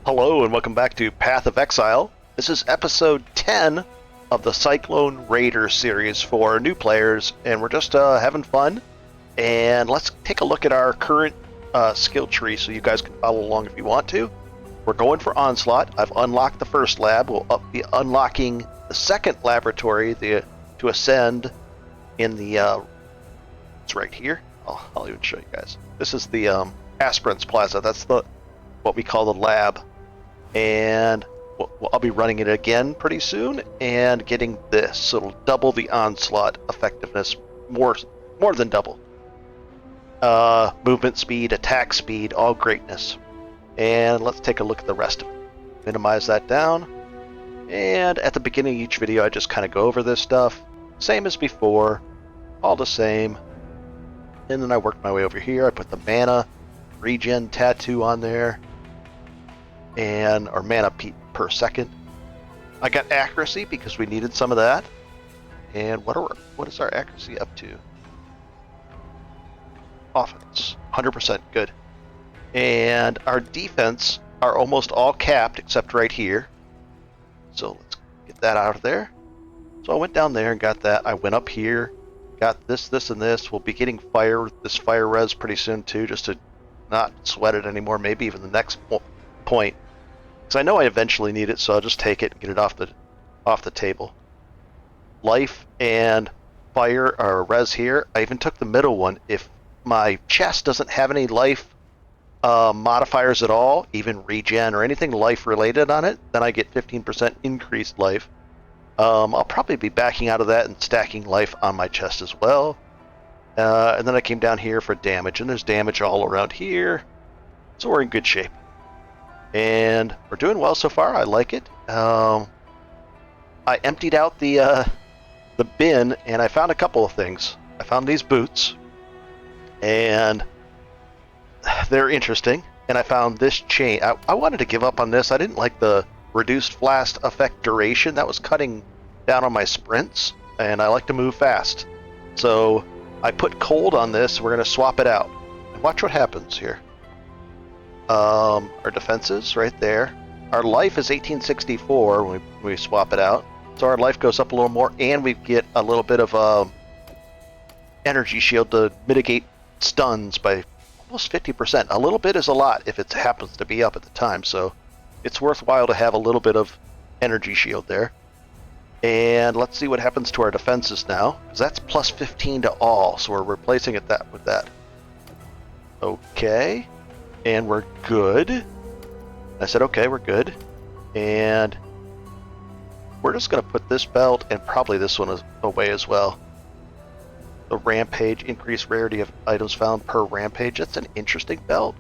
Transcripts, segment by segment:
Hello and welcome back to Path of Exile. This is episode 10 of the Cyclone Raider series for new players, and we're just having fun. And let's take a look at our current skill tree so you guys can follow along if you want to. We're going for Onslaught. I've unlocked the first lab. We'll be unlocking the second laboratory to ascend in the... it's right here. I'll even show you guys. This is the Aspirants Plaza. That's what we call the lab. And I'll be running it again pretty soon and getting this. So it'll double the Onslaught effectiveness, more than double. Movement speed, attack speed, all greatness. And let's take a look at the rest of it. Minimize that down. And at the beginning of each video, I just kind of go over this stuff. Same as before, all the same. And then I work my way over here. I put the mana regen tattoo on there. Or mana per second. I got accuracy because we needed some of that. And what is our accuracy up to? Offense, 100%, good. And our defense are almost all capped except right here. So let's get that out of there. So I went down there and got that. I went up here, got this, and this. We'll be getting this fire res pretty soon too, just to not sweat it anymore. Maybe even the next point. Because I know I eventually need it, so I'll just take it and get it off the table. Life and fire are res here. I even took the middle one. If my chest doesn't have any life modifiers at all, even regen or anything life related on it, then I get 15% increased life. I'll probably be backing out of that and stacking life on my chest as well. And then I came down here for damage, and there's damage all around here. So we're in good shape. And we're doing well so far. I like it. I emptied out the bin, and I found a couple of things. I found these boots, and they're interesting. And I found this chain. I wanted to give up on this. I didn't like the reduced blast effect duration. That was cutting down on my sprints, and I like to move fast. So I put cold on this. We're going to swap it out. And watch what happens here. Our defenses right there. Our life is 1864 when we swap it out. So our life goes up a little more, and we get a little bit of energy shield to mitigate stuns by almost 50%. A little bit is a lot if it happens to be up at the time, so it's worthwhile to have a little bit of energy shield there. And let's see what happens to our defenses now, because that's plus 15 to all, so we're replacing it with that. Okay. And we're good. I said, okay, we're good. And we're just going to put this belt and probably this one away as well. The Rampage, increased rarity of items found per Rampage. That's an interesting belt.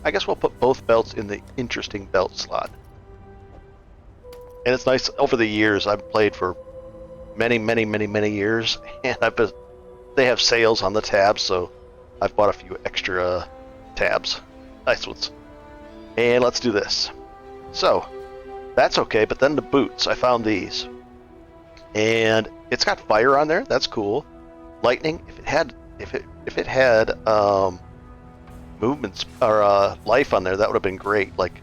I guess we'll put both belts in the interesting belt slot. And it's nice, over the years, I've played for many years. And they have sales on the tabs, so I've bought a few extra tabs. Nice ones. And let's do this. So, that's okay, but then the boots, I found these. And it's got fire on there, that's cool. Lightning, if it had movements or life on there, that would have been great. Like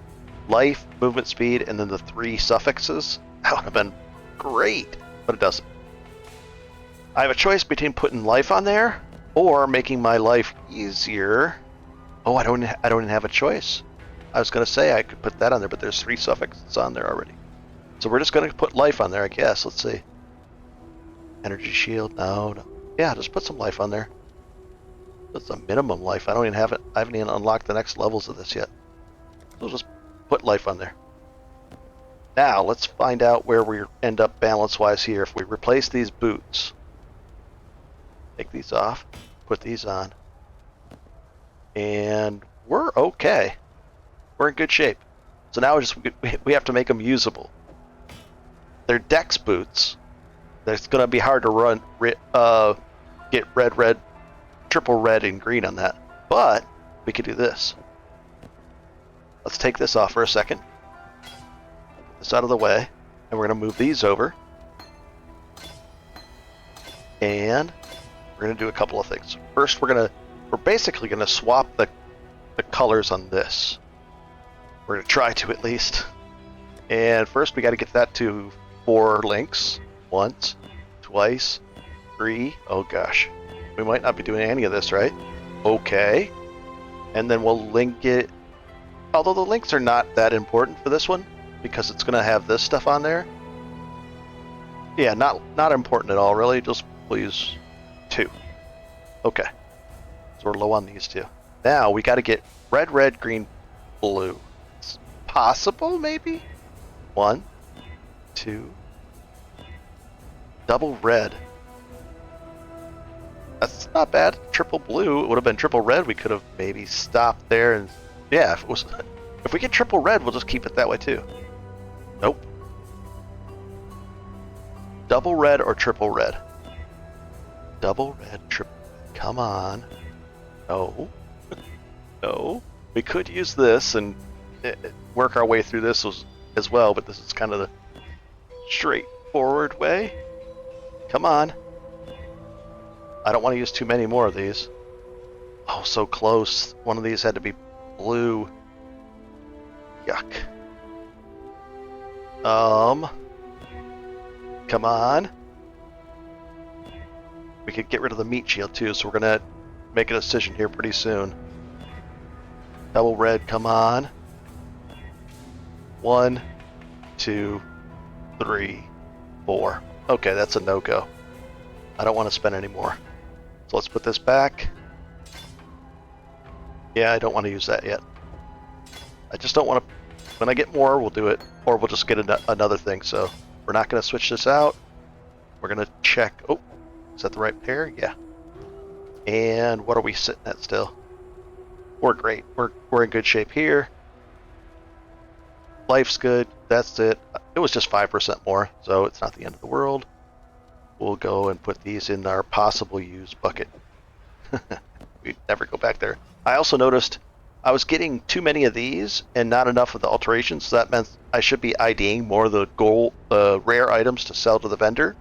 life, movement speed, and then the 3 suffixes, that would have been great, but it doesn't. I have a choice between putting life on there or making my life easier. Oh, I don't even have a choice. I was going to say I could put that on there, but there's 3 suffixes on there already. So we're just going to put life on there, I guess. Let's see. Energy shield, no. Yeah, just put some life on there. That's a minimum life. I haven't even unlocked the next levels of this yet. So just put life on there. Now, let's find out where we end up balance-wise here. If we replace these boots, take these off, put these on. And we're okay. We're in good shape. So now we have to make them usable. They're Dex boots. It's going to be hard to get red, triple red and green on that. But we could do this. Let's take this off for a second. Get this out of the way. And we're going to move these over. And we're going to do a couple of things. First, we're basically going to swap the colors on this. We're going to try to at least. And first we got to get that to 4 links. Once, twice, 3. Oh gosh. We might not be doing any of this, right? Okay. And then we'll link it. Although the links are not that important for this one, because it's going to have this stuff on there. Yeah, not important at all, really. Just please 2. Okay. So we're low on these 2. Now we got to get red, red, green, blue. It's possible, maybe? 1, 2. Double red. That's not bad. Triple blue. It would have been triple red. We could have maybe stopped there and yeah, if we get triple red, we'll just keep it that way too. Nope. Double red or triple red? Double red, triple red. Come on. No. No. We could use this and work our way through this as well, but this is kind of the straightforward way. Come on. I don't want to use too many more of these. Oh, so close. One of these had to be blue. Yuck. Come on. We could get rid of the meat shield too, so we're gonna make a decision here pretty soon. Double red, come on. 1, 2, 3, 4. Okay, that's a no-go. I don't want to spend any more. So let's put this back. Yeah, I don't want to use that yet. I just don't want to... When I get more, we'll do it. Or we'll just get another thing. So we're not going to switch this out. We're going to check... Oh, is that the right pair? Yeah. And what are we sitting at still? We're great. We're in good shape here. Life's good. That's it. It was just 5% more, so it's not the end of the world. We'll go and put these in our possible use bucket. We never go back there. I also noticed I was getting too many of these and not enough of the alterations, so that meant I should be IDing more of the rare items to sell to the vendor,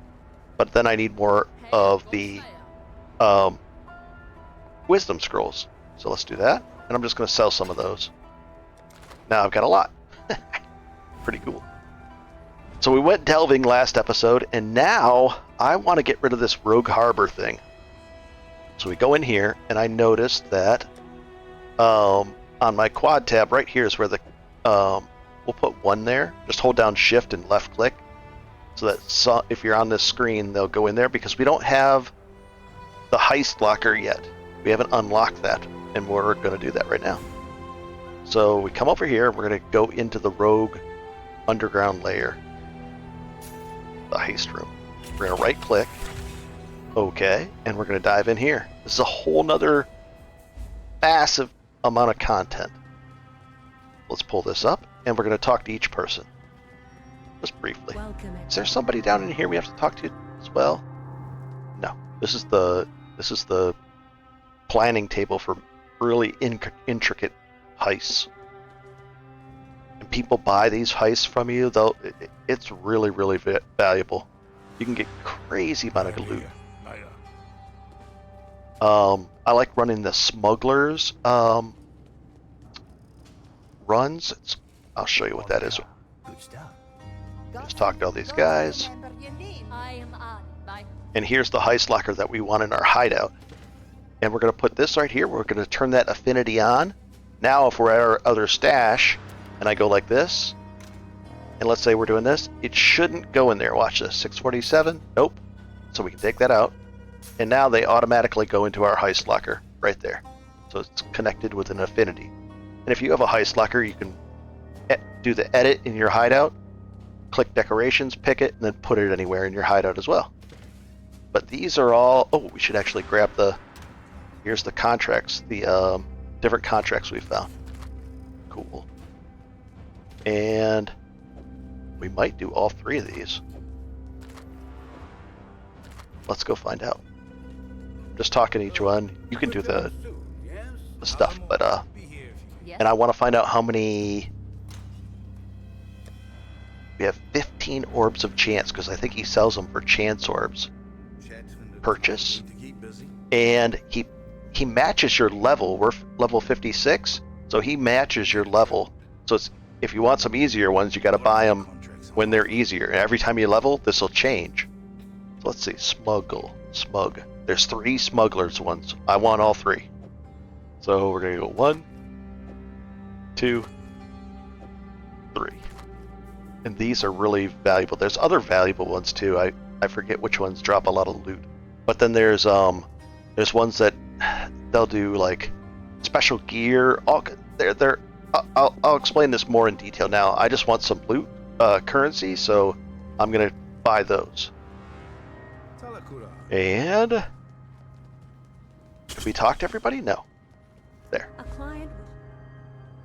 but then I need more of the wisdom scrolls. So let's do that, and I'm just going to sell some of those. Now I've got a lot. Pretty cool. So we went delving last episode, and now I want to get rid of this Rogue Harbor thing. So we go in here, and I noticed that on my quad tab right here is where the we'll put 1 there. Just hold down Shift and left click, so that if you're on this screen, they'll go in there, because we don't have the Heist locker yet. We haven't unlocked that, and we're going to do that right now. So we come over here, and we're going to go into the Rogue underground layer. The Heist room. We're going to right click. Okay. And we're going to dive in here. This is a whole nother massive amount of content. Let's pull this up, and we're going to talk to each person. Just briefly. Is there somebody down in here we have to talk to as well? No. This is the planning table for really intricate heists. And people buy these heists from you, though it's really, really valuable. You can get crazy amount of loot. I like running the smugglers runs. I'll show you what that is. Just talk to all these guys. And here's the heist locker that we want in our hideout. And we're going to put this right here. We're going to turn that affinity on. Now if we're at our other stash, and I go like this, and let's say we're doing this, it shouldn't go in there. Watch this. 647. Nope. So we can take that out. And now they automatically go into our heist locker right there. So it's connected with an affinity. And if you have a heist locker, you can do the edit in your hideout, click decorations, pick it, and then put it anywhere in your hideout as well. But these are all... Oh, we should actually grab the... Here's the contracts, the different contracts we found. Cool. And we might do all 3 of these. Let's go find out. I'm just talking to each one. You can do the stuff, but and I want to find out how many. We have 15 orbs of chance, because I think he sells them for chance orbs. Purchase. And he matches your level. We're level 56, so he matches your level. So it's, if you want some easier ones, you got to buy them when they're easier. And every time you level, this will change. So let's see, smug. There's 3 smugglers ones. I want all 3. So we're gonna go 1, 2, 3. And these are really valuable. There's other valuable ones too. I forget which ones drop a lot of loot. But then there's ones that they'll do like special gear. I'll explain this more in detail now. I just want some loot currency, so I'm gonna buy those. And did we talk to everybody? No. There.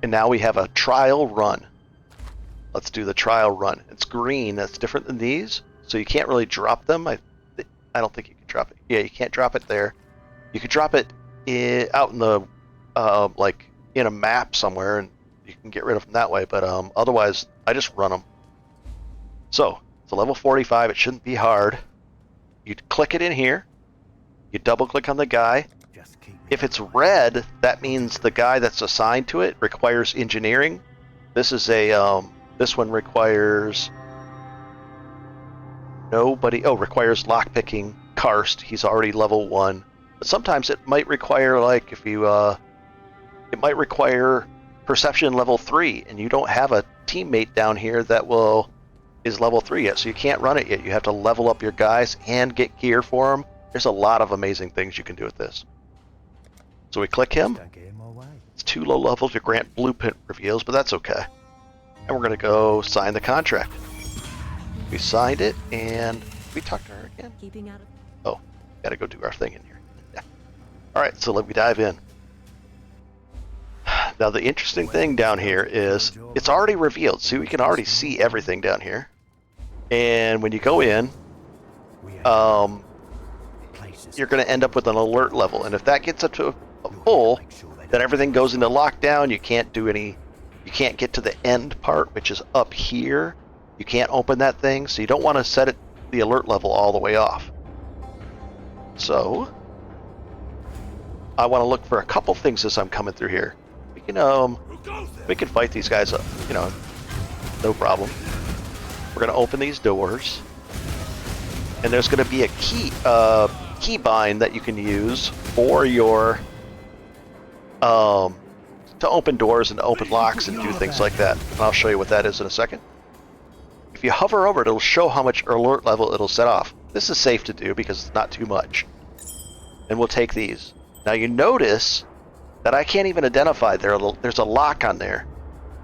And now we have a trial run. Let's do the trial run. It's green. That's different than these, so you can't really drop them. I don't think you can drop it. Yeah, you can't drop it there. You could drop it out in the like in a map somewhere, and you can get rid of them that way. But otherwise, I just run them. So it's a level 45. It shouldn't be hard. You click it in here. You double click on the guy. If it's red, that means the guy that's assigned to it requires engineering. This is a this one requires nobody. Oh, requires lockpicking. Karst. He's already level 1. But sometimes it might require, like, if you it might require perception level 3, and you don't have a teammate down here that is level 3 yet, so you can't run it yet. You have to level up your guys and get gear for them. There's a lot of amazing things you can do with this. So we click him. It's too low level to grant blueprint reveals, but that's okay. And we're going to go sign the contract. We signed it, and we talked to her again. Oh, got to go do our thing in here. Yeah. All right, so let me dive in. Now the interesting thing down here is it's already revealed. See, we can already see everything down here. And when you go in, you're going to end up with an alert level. And if that gets up to a full, then everything goes into lockdown. You can't do any. You can't get to the end part, which is up here. You can't open that thing, so you don't want to set it the alert level all the way off. So I want to look for a couple things as I'm coming through here. We can fight these guys up, no problem. We're gonna open these doors, and there's gonna be a key bind that you can use for your to open doors and to open locks and do things like that. And I'll show you what that is in a second. If you hover over it, it'll show how much alert level it'll set off. This is safe to do because it's not too much. And we'll take these. Now you notice that I can't even identify there's a lock on there.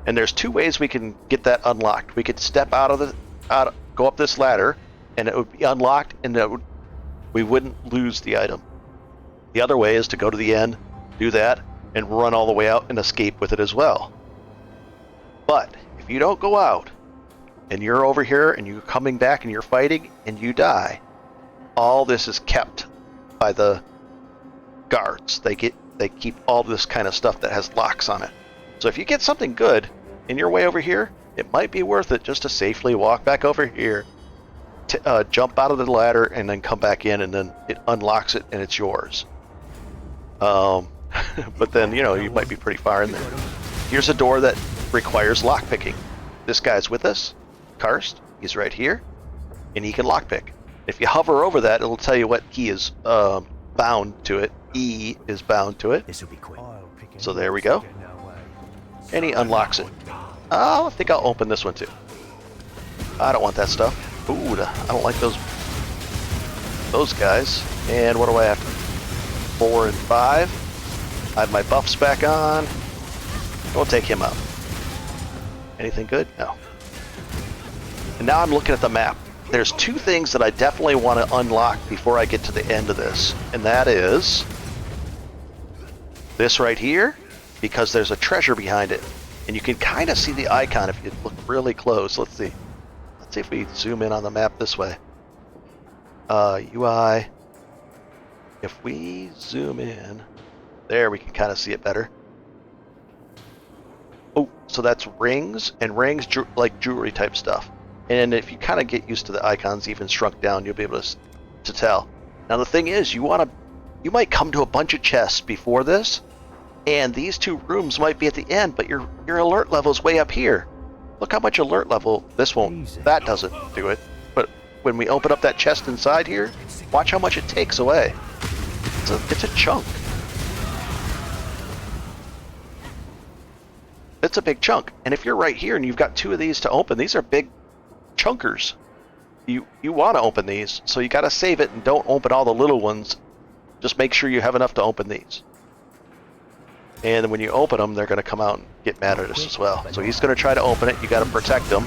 And there's 2 ways we can get that unlocked. We could step go up this ladder, and it would be unlocked, and we wouldn't lose the item. The other way is to go to the end, do that, and run all the way out and escape with it as well. But if you don't go out, and you're over here, and you're coming back, and you're fighting, and you die, all this is kept by the guards. They keep all this kind of stuff that has locks on it. So if you get something good in your way over here, it might be worth it just to safely walk back over here, jump out of the ladder, and then come back in, and then it unlocks it, and it's yours. But then, you might be pretty far in there. Here's a door that requires lockpicking. This guy's with us, Karst. He's right here, and he can lockpick. If you hover over that, it'll tell you what key is bound to it. E is bound to it. This will be quick. So there we go. And he unlocks it. I think I'll open this one too. I don't want that stuff. Ooh, I don't like those guys. And what do I have? 4 and 5. I have my buffs back on. We'll take him out. Anything good? No. And now I'm looking at the map. There's 2 things that I definitely want to unlock before I get to the end of this. And that is this right here, because there's a treasure behind it. And you can kind of see the icon if you look really close. Let's see. Let's see if we zoom in on the map this way. UI. If we zoom in, there we can kind of see it better. Oh, so that's rings, and rings like jewelry type stuff. And if you kind of get used to the icons even shrunk down, you'll be able to tell. Now the thing is, you might come to a bunch of chests before this, And these two rooms might be at the end, but your alert level is way up here. Look how much alert level this won't. That doesn't do it. But when we open up that chest inside here, watch how much it takes away. It's a chunk. It's a big chunk. And if you're right here and you've got two of these to open, these are big chunkers. You want to open these, so you got to save it and don't open all the little ones. Just make sure you have enough to open these. And when you open them, they're going to come out and get mad at us as well. So he's going to try to open it. You got to protect him.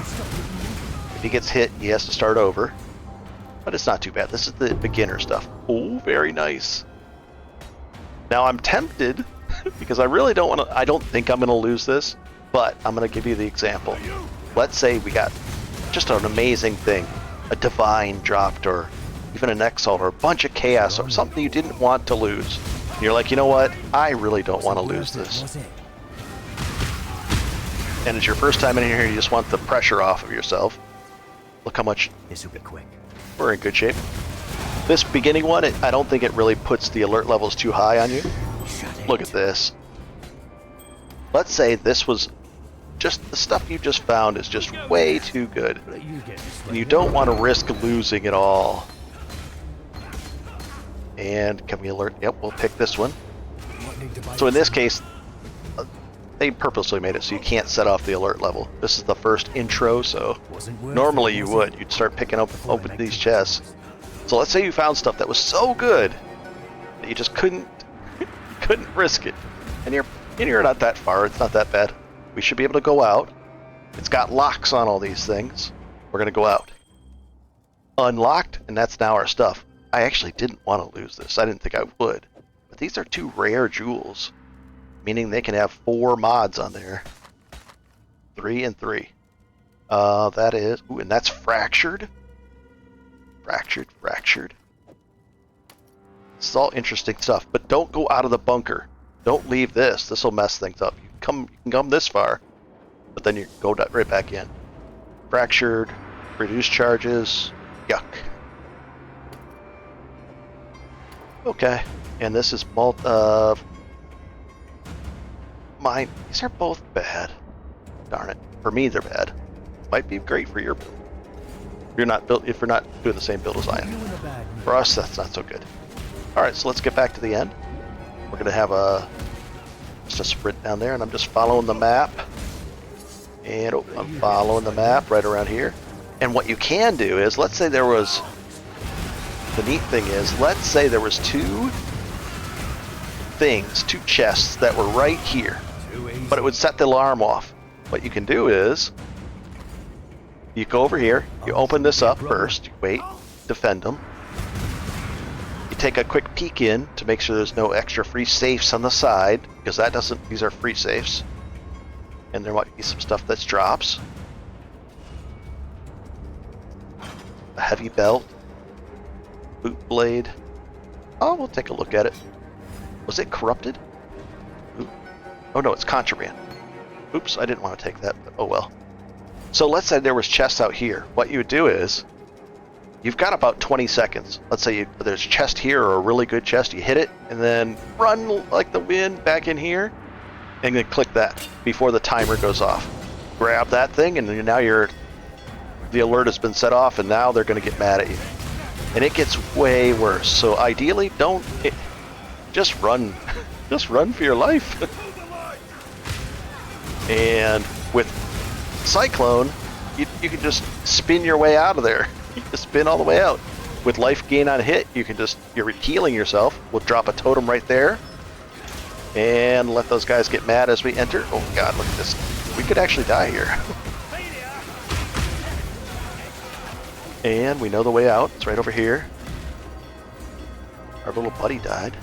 If he gets hit, he has to start over. But it's not too bad. This is the beginner stuff. Oh, very nice. Now I'm tempted because I really don't want to. I don't think I'm going to lose this, but I'm going to give you the example. Let's say we got just an amazing thing, a divine dropped, or even an Exile, or a bunch of chaos, or something you didn't want to lose. And you're like, you know what? I really don't want to lose this. And it's your first time in here, you just want the pressure off of yourself. Look how much. This will be quick. We're in good shape. This beginning one, I don't think it really puts the alert levels too high on you. Look at this. Let's say this was just the stuff you just found is just way too good. And you don't want to risk losing it all. And can we alert? Yep, we'll pick this one. So in this case, they purposely made it so you can't set off the alert level. This is the first intro, so normally you would. You'd start picking up open these chests. So let's say you found stuff that was so good that you just couldn't risk it. And you're not that far. It's not that bad. We should be able to go out. It's got locks on all these things. We're going to go out. Unlocked, and that's now our stuff. I actually didn't want to lose this. I didn't think I would. But these are 2 rare jewels, meaning they can have 4 mods on there. 3 and 3. That is... Ooh, and that's fractured. Fractured. This is all interesting stuff, but don't go out of the bunker. Don't leave this. This will mess things up. You can come this far, but then you go right back in. Fractured, reduced charges, yuck. Okay, and this is mine. These are both bad. Darn it. For me, they're bad. Might be great for your build. If you're not doing the same build as I am. For us, that's not so good. Alright, so let's get back to the end. We're gonna have just a sprint down there, and I'm just following the map. And I'm following the map right around here. And what you can do is, let's say there was... The neat thing is, let's say there was 2 chests that were right here, but it would set the alarm off. What you can do is, you go over here, you open this up first, you wait, defend them. You take a quick peek in to make sure there's no extra free safes on the side, because these are free safes. And there might be some stuff that drops. A heavy belt. Boot blade. Oh, we'll take a look at it. Was it corrupted? Ooh. Oh no, it's contraband. Oops, I didn't want to take that, but oh well. So let's say there was chests out here. What you would do is, you've got about 20 seconds. Let's say there's a chest here, or a really good chest. You hit it, and then run like the wind back in here, and then click that before the timer goes off. Grab that thing, and now the alert has been set off, and now they're going to get mad at you. And it gets way worse. So ideally, just run. Just run for your life. And with Cyclone, you can just spin your way out of there. You can spin all the way out. With life gain on hit, you're healing yourself. We'll drop a totem right there. And let those guys get mad as we enter. Oh god, look at this. We could actually die here. And we know the way out. It's right over here. Our little buddy died.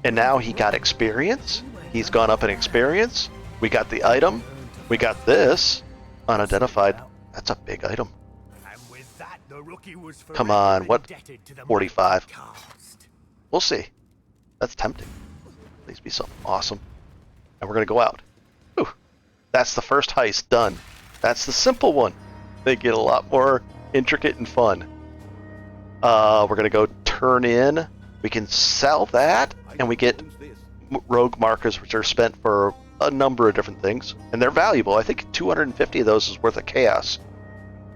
And now he got experience. He's gone up in experience. We got the item. We got this. Unidentified. That's a big item. Come on, what? 45. We'll see. That's tempting. Please be something awesome. And we're going to go out. Ooh. That's the first heist done. That's the simple one. They get a lot more intricate and fun. We're going to go turn in. We can sell that and we get rogue markers, which are spent for a number of different things, and they're valuable. I think 250 of those is worth of chaos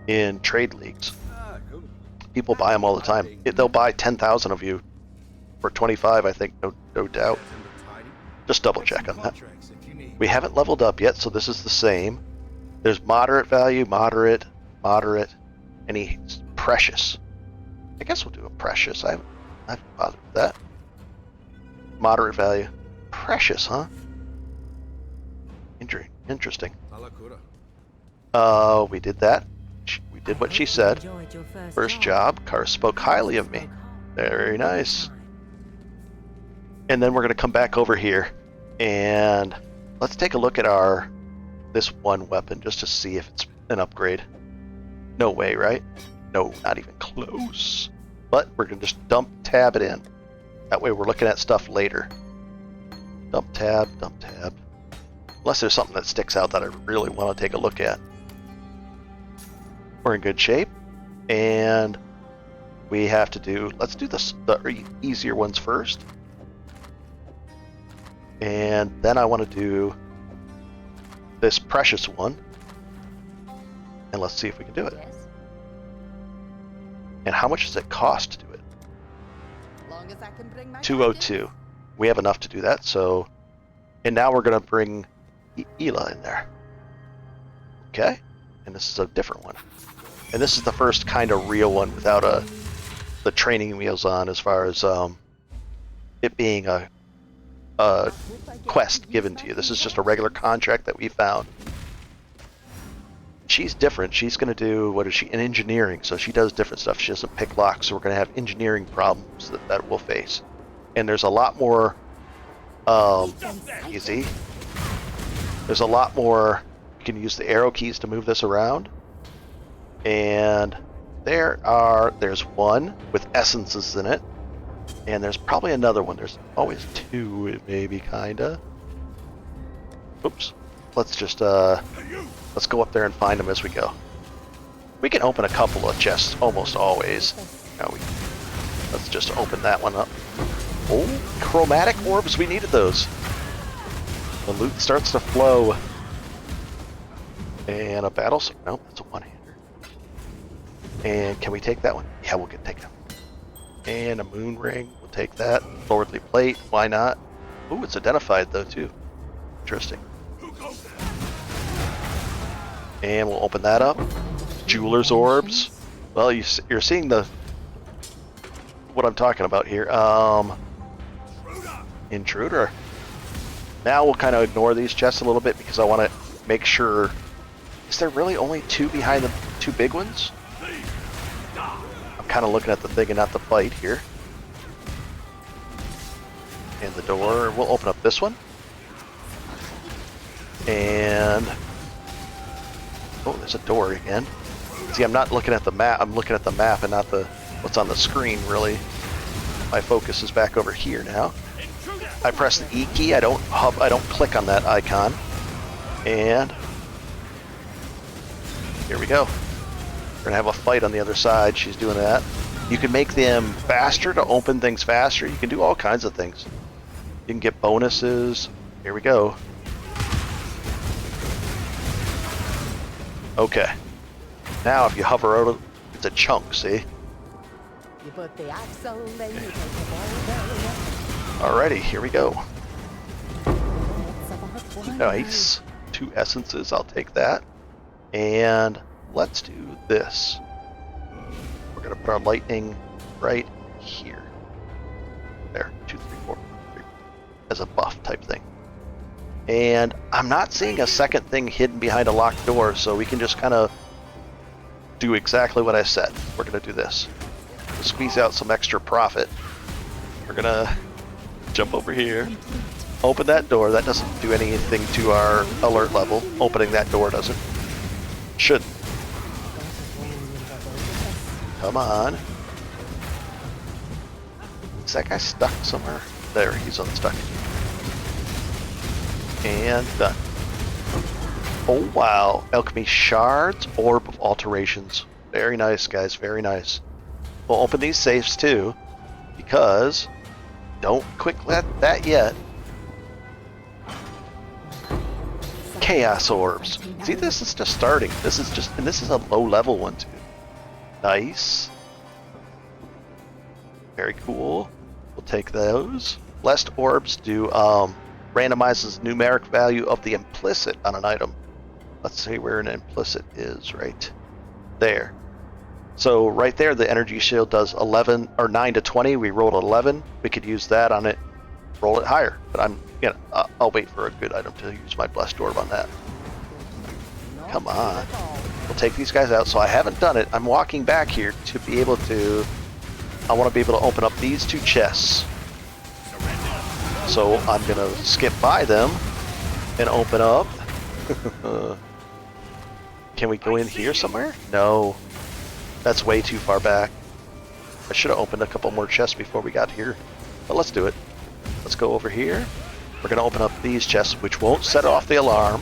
in trade leagues. People buy them all the time. They'll buy 10,000 of you for 25, I think, no doubt. Just double check on that. We haven't leveled up yet, so this is the same. There's moderate value, moderate, any precious. I guess we'll do a precious. I haven't bothered with that. Moderate value. Precious, huh? Interesting. We did that. We did what she said. First job, Car spoke highly of me. Very nice. And then we're going to come back over here and let's take a look at this one weapon just to see if it's an upgrade. No way, right? No, not even close. But we're going to just dump tab it in. That way we're looking at stuff later. Dump tab. Unless there's something that sticks out that I really want to take a look at. We're in good shape. And we have to do, let's do the easier ones first. And then I want to do this precious one. And let's see if we can do it. And how much does it cost to do it? 202. We have enough to do that, so... And now we're going to bring Ela in there. Okay? And this is a different one. And this is the first kind of real one without the training wheels on, as far as it being a quest given to you. This is just a regular contract that we found. She's different. She's going to do, what is she, in engineering, so she does different stuff. She doesn't pick locks, so we're going to have engineering problems that we'll face. And there's a lot more, easy. There's a lot more, you can use the arrow keys to move this around. And there's one with essences in it. And there's probably another one. There's always two, maybe, kinda. Oops. Let's just, let's go up there and find them as we go. We can open a couple of chests almost always. Let's just open that one up. Oh, chromatic orbs, we needed those. The loot starts to flow. And a battle, nope, that's a one-hander. And can we take that one? Yeah, we'll take that one. And a moon ring, we'll take that. Lordly plate, why not? Ooh, it's identified though too. Interesting. And we'll open that up. Jeweler's orbs. Well, you're seeing what I'm talking about here. Intruder. Now we'll kind of ignore these chests a little bit because I want to make sure. Is there really only two behind the two big ones? I'm kind of looking at the thing and not the fight here. And the door. We'll open up this one. And oh, there's a door again. See, I'm not looking at the map. I'm looking at the map and not what's on the screen, really. My focus is back over here now. I press the E key. I don't click on that icon. And here we go. We're gonna have a fight on the other side. She's doing that. You can make them faster to open things faster. You can do all kinds of things. You can get bonuses. Here we go. Okay. Now if you hover over, it's a chunk, see? You put the axle, then you take the Alrighty, here we go. Nice. 2 essences, I'll take that. And let's do this. We're gonna put our lightning right here. There, 2, 3, 4, 3. As a buff type thing. And I'm not seeing a second thing hidden behind a locked door, so we can just kind of do exactly what I said. We're going to do this. We'll squeeze out some extra profit. We're going to jump over here, open that door. That doesn't do anything to our alert level. Opening that door doesn't. Shouldn't. Come on. Is that guy stuck somewhere? There, he's unstuck. And done. Oh wow, alchemy shards, orb of alterations. Very nice, guys, very nice. We'll open these safes too, because Don't quick let that yet. Chaos orbs. See, this is just starting. This is a low level one too. Nice. Very cool. We'll take those. Blessed orbs do randomizes numeric value of the implicit on an item. Let's see where an implicit is. Right there. So right there, the energy shield does 11 or 9 to 20. We rolled 11. We could use that on it. Roll it higher. But I'll wait for a good item to use my blessed orb on that. Come on. We'll take these guys out. So I haven't done it. I'm walking back here to be able to. I want to be able to open up these two chests. So I'm gonna skip by them and open up. Can we go in here somewhere? No. That's way too far back. I should have opened a couple more chests before we got here. But let's do it. Let's go over here. We're going to open up these chests, which won't set off the alarm.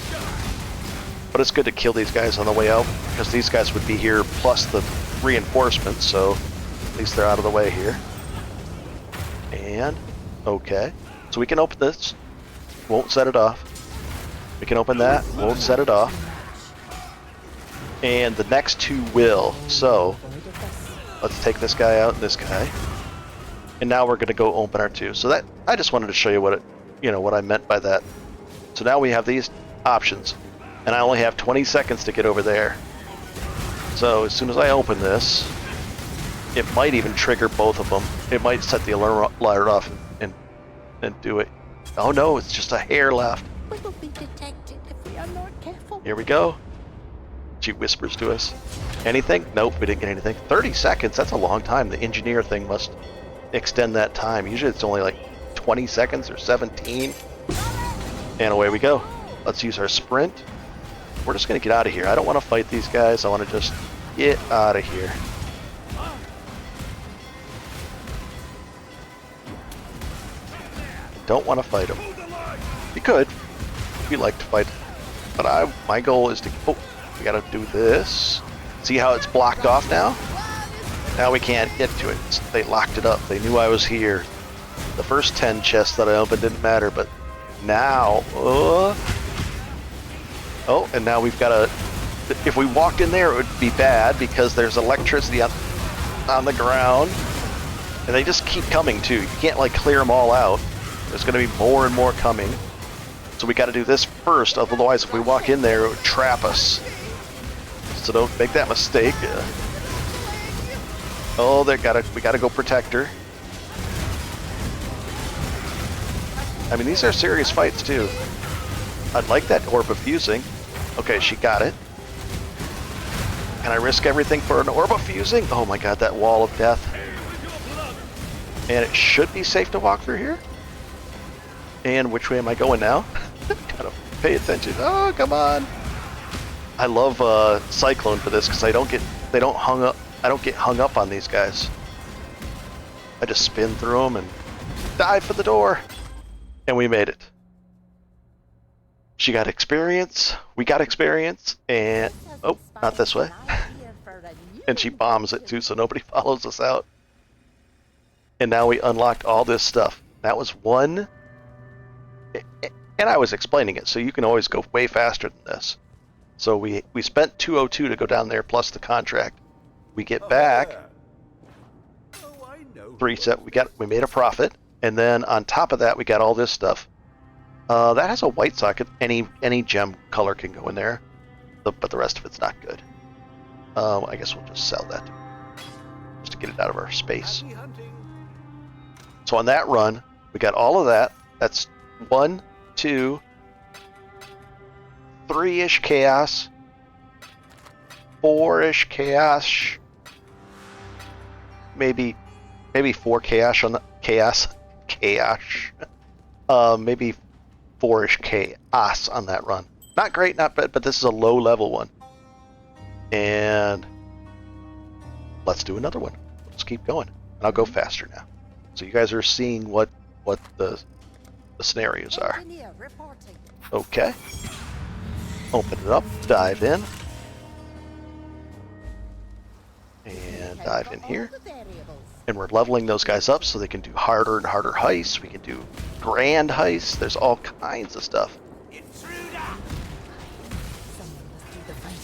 But it's good to kill these guys on the way out, because these guys would be here plus the reinforcements, so at least they're out of the way here. And, okay. So we can open this. Won't set it off. We can open that. Won't set it off. And the next two will. So let's take this guy out and this guy. And now we're going to go open our two. So that I just wanted to show you what what I meant by that. So now we have these options, and I only have 20 seconds to get over there. So as soon as I open this, it might even trigger both of them. It might set the alarm light off and do it. Oh no, it's just a hair left. We will be detected if we are not careful. Here we go. She whispers to us. Anything? Nope, we didn't get anything. 30 seconds, that's a long time. The engineer thing must extend that time. Usually it's only like 20 seconds or 17. And away we go. Let's use our sprint. We're just going to get out of here. I don't want to fight these guys. I want to just get out of here. Don't want to fight them. You could. If you like to fight. But my goal is to... Oh, we got to do this. See how it's blocked off now? Now we can't get to it. They locked it up. They knew I was here. The first 10 chests that I opened didn't matter, but now... Oh, and now we've got to... If we walked in there, it would be bad because there's electricity on the ground. And they just keep coming, too. You can't, like, clear them all out. There's going to be more and more coming. So we got to do this first, otherwise if we walk in there, it would trap us. So don't make that mistake. Oh, we gotta go protect her. I mean, these are serious fights too. I'd like that orb of fusing. Okay, she got it. Can I risk everything for an orb of fusing? Oh my god, that wall of death. And it should be safe to walk through here. And which way am I going now? Gotta pay attention. Oh, come on. I love Cyclone for this because I don't get hung up on these guys. I just spin through them and dive for the door. And we made it. She got experience. We got experience. And oh, not this way. And she bombs it too, so nobody follows us out. And now we unlocked all this stuff. That was one. And I was explaining it, so you can always go way faster than this. So we spent 202 to go down there plus the contract. We get back 3 set. We made a profit, and then on top of that we got all this stuff. That has a white socket. Any gem color can go in there, but the rest of it's not good. I guess we'll just sell that just to get it out of our space. So on that run, we got all of that. That's 1, 2, 3-ish chaos, 4-ish chaos, maybe 4 chaos on the chaos, maybe 4-ish chaos on that run. Not great, not bad, but this is a low level one. And let's do another one. Let's keep going, and I'll go faster now. So you guys are seeing what the scenarios are. Okay. Open it up, dive in, and dive in here. And we're leveling those guys up so they can do harder and harder heists. We can do grand heists. There's all kinds of stuff.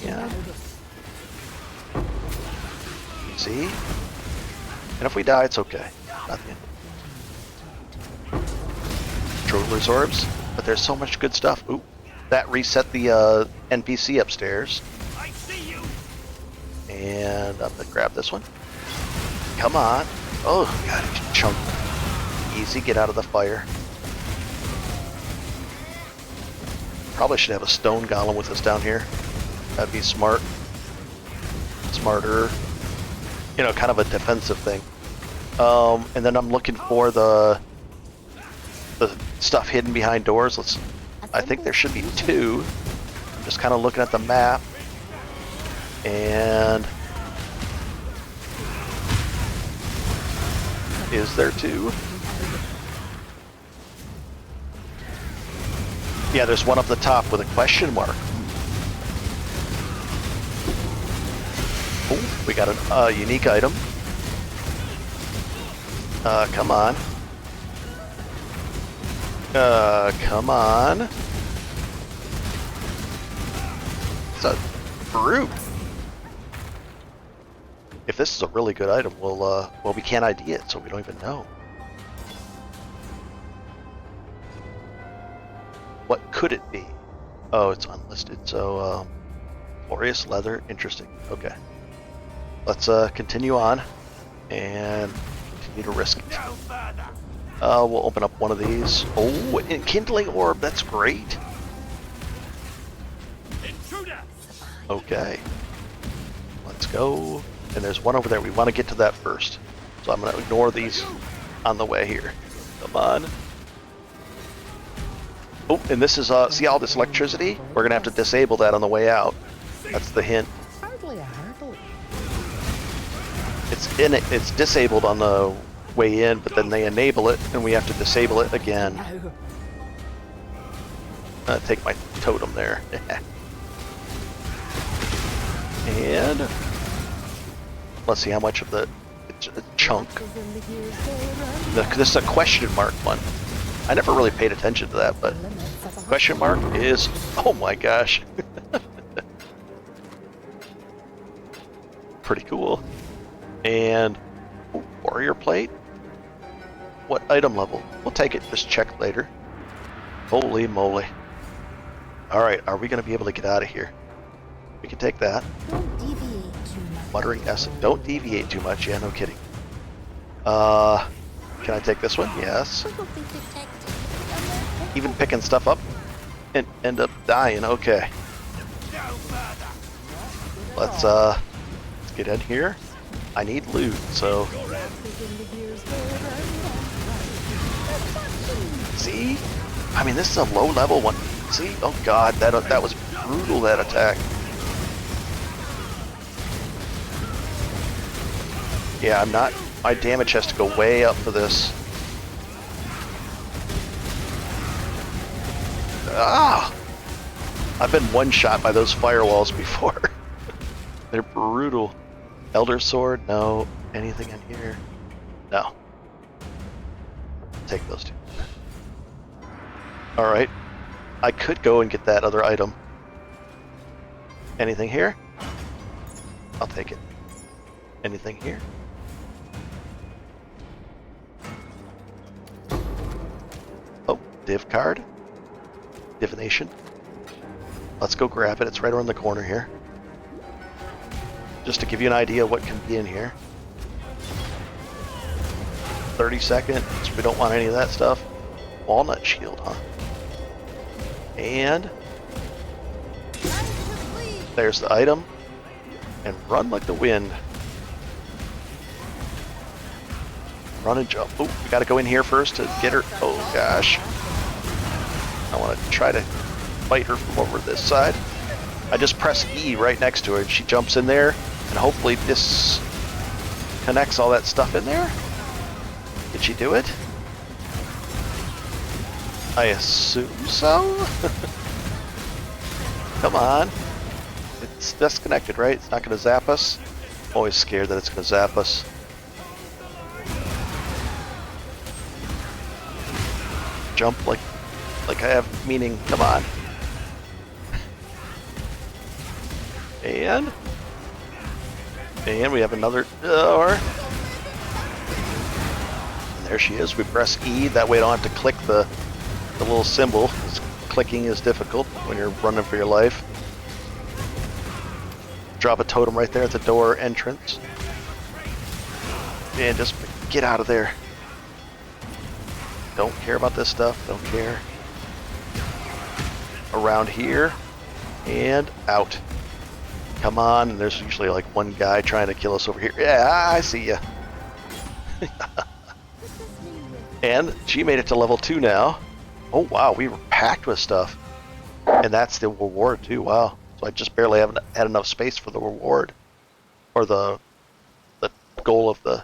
Yeah. See? And if we die, it's okay. Not the end. Controller's orbs. But there's so much good stuff. Ooh. That reset the NPC upstairs. I see you. And I'm gonna grab this one. Come on. Oh, God, chunk. Easy, get out of the fire. Probably should have a stone golem with us down here. That'd be smart. Smarter. You know, kind of a defensive thing. And then I'm looking for the stuff hidden behind doors. I think there should be 2. I'm just kind of looking at the map. And is there 2? Yeah, there's one up the top with a question mark. Oh, we got a unique item. Come on. Come on. It's a brute. If this is a really good item, well, we can't ID it, so we don't even know. What could it be? Oh, it's unlisted, so, glorious leather, interesting. Okay. Let's, continue on, and continue to risk it. We'll open up one of these. Oh, an enkindling orb, that's great. Okay. Let's go. And there's one over there. We want to get to that first. So I'm going to ignore these on the way here. Come on. Oh, and this is, see all this electricity? We're going to have to disable that on the way out. That's the hint. It's disabled on the way in, but then they enable it, and we have to disable it again. Take my totem there. And let's see how much of the chunk. This is a question mark one. I never really paid attention to that, but question mark is, oh my gosh. Pretty cool. And warrior plate. What item level? We'll take it, just check later. Holy moly. Alright, are we going to be able to get out of here? We can take that. Don't deviate too much. Muttering essence. Don't deviate too much. Yeah, no kidding. Can I take this one? Yes. We will be detected if we are not careful. Even picking stuff up and end up dying. Okay. Let's get in here. I need loot, so. See? I mean, this is a low level one. See? Oh god, that was brutal, that attack. Yeah, I'm not. My damage has to go way up for this. Ah! I've been one-shot by those firewalls before. They're brutal. Elder Sword? No. Anything in here? No. Take those two. Alright. I could go and get that other item. Anything here? I'll take it. Anything here? Oh, div card. Divination. Let's go grab it. It's right around the corner here. Just to give you an idea what can be in here. 30 seconds. We don't want any of that stuff. Walnut shield, huh? And there's the item. And run like the wind. Run and jump. Oh, we gotta go in here first to get her. Oh gosh. I want to try to fight her from over this side. I just press E right next to her and she jumps in there and hopefully disconnects all that stuff in there. Did she do it? I assume so? Come on. It's disconnected, right? It's not going to zap us? I'm always scared that it's going to zap us. jump like I have meaning. Come on. And we have another door. And there she is. We press E. That way I don't have to click the little symbol. Clicking is difficult when you're running for your life. Drop a totem right there at the door entrance. And just get out of there. Don't care about this stuff. Don't care. Around here. And out. Come on. And there's usually like one guy trying to kill us over here. Yeah, I see ya. And she made it to level 2 now. Oh wow, we were packed with stuff. And that's the reward too, wow. So I just barely haven't had enough space for the reward. Or the goal of the...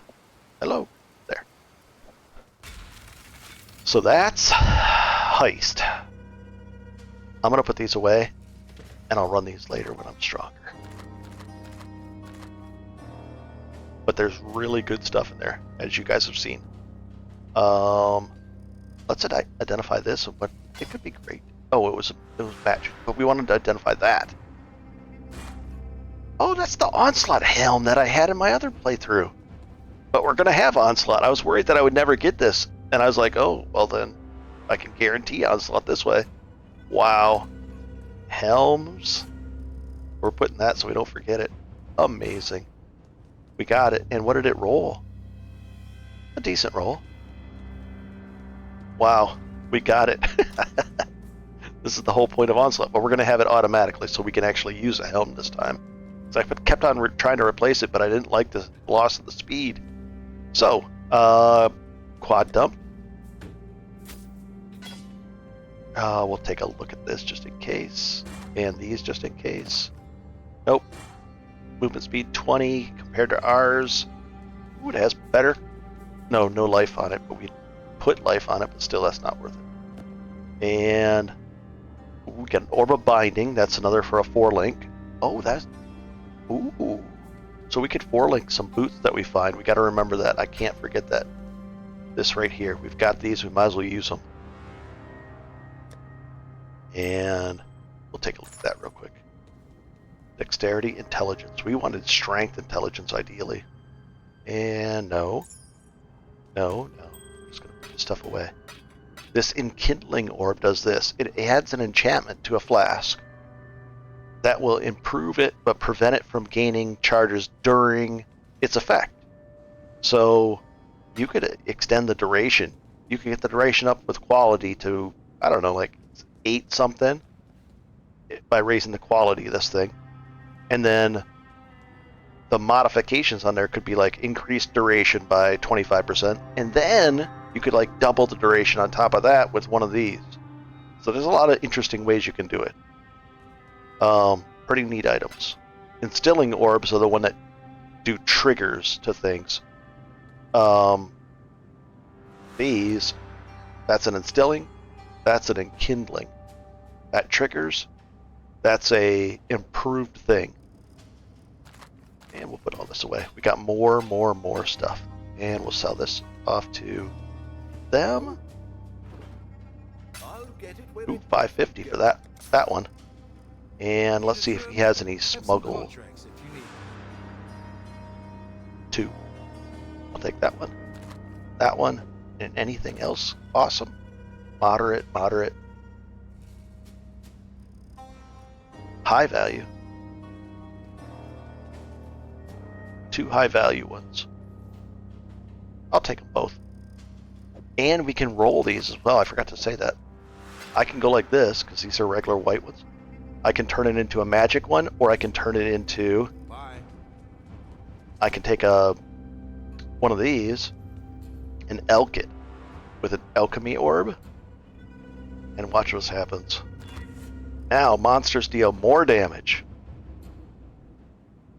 Hello. There. So that's Heist. I'm going to put these away. And I'll run these later when I'm stronger. But there's really good stuff in there, as you guys have seen. Let's identify this. But it could be great. Oh, it was magic. But we wanted to identify that. Oh, that's the Onslaught helm that I had in my other playthrough. But we're going to have Onslaught. I was worried that I would never get this. And I was like, oh, well then, I can guarantee Onslaught this way. Wow. Helms. We're putting that so we don't forget it. Amazing. We got it. And what did it roll? A decent roll. Wow. We got it. This is the whole point of Onslaught. But we're going to have it automatically so we can actually use a helm this time. I kept on trying to replace it, but I didn't like the loss of the speed. So, quad dump. We'll take a look at this just in case. And these just in case. Nope. Movement speed 20 compared to ours. Ooh, it has better. No life on it, but we put life on it, but still that's not worth it. And we got an Orb of Binding. That's another for a 4-link. Oh, that's... Ooh. So we could 4-link some boots that we find. We got to remember that. I can't forget that. This right here. We've got these. We might as well use them. And we'll take a look at that real quick. Dexterity, intelligence. We wanted strength, intelligence, ideally. And no. I'm just going to put this stuff away. This Enkindling Orb does this. It adds an enchantment to a flask. That will improve it, but prevent it from gaining charges during its effect. So you could extend the duration. You could get the duration up with quality to, I don't know, like 8 something by raising the quality of this thing. And then the modifications on there could be like increased duration by 25%. And then you could like double the duration on top of that with one of these. So there's a lot of interesting ways you can do it. Pretty neat items. Instilling orbs are the one that do triggers to things. These, that's an instilling, that's an enkindling. That triggers, that's a improved thing. And we'll put all this away. We got more stuff. And we'll sell this off to them. Ooh, $550 for that one. And let's see if he has any smuggle. 2. I'll take that one. That one. And anything else? Awesome. Moderate. High value. 2 high value ones. I'll take them both. And we can roll these as well. I forgot to say that. I can go like this because these are regular white ones. I can turn it into a magic one, or I can turn it into... I can take one of these and elk it with an alchemy orb, and watch what happens. Now, monsters deal more damage.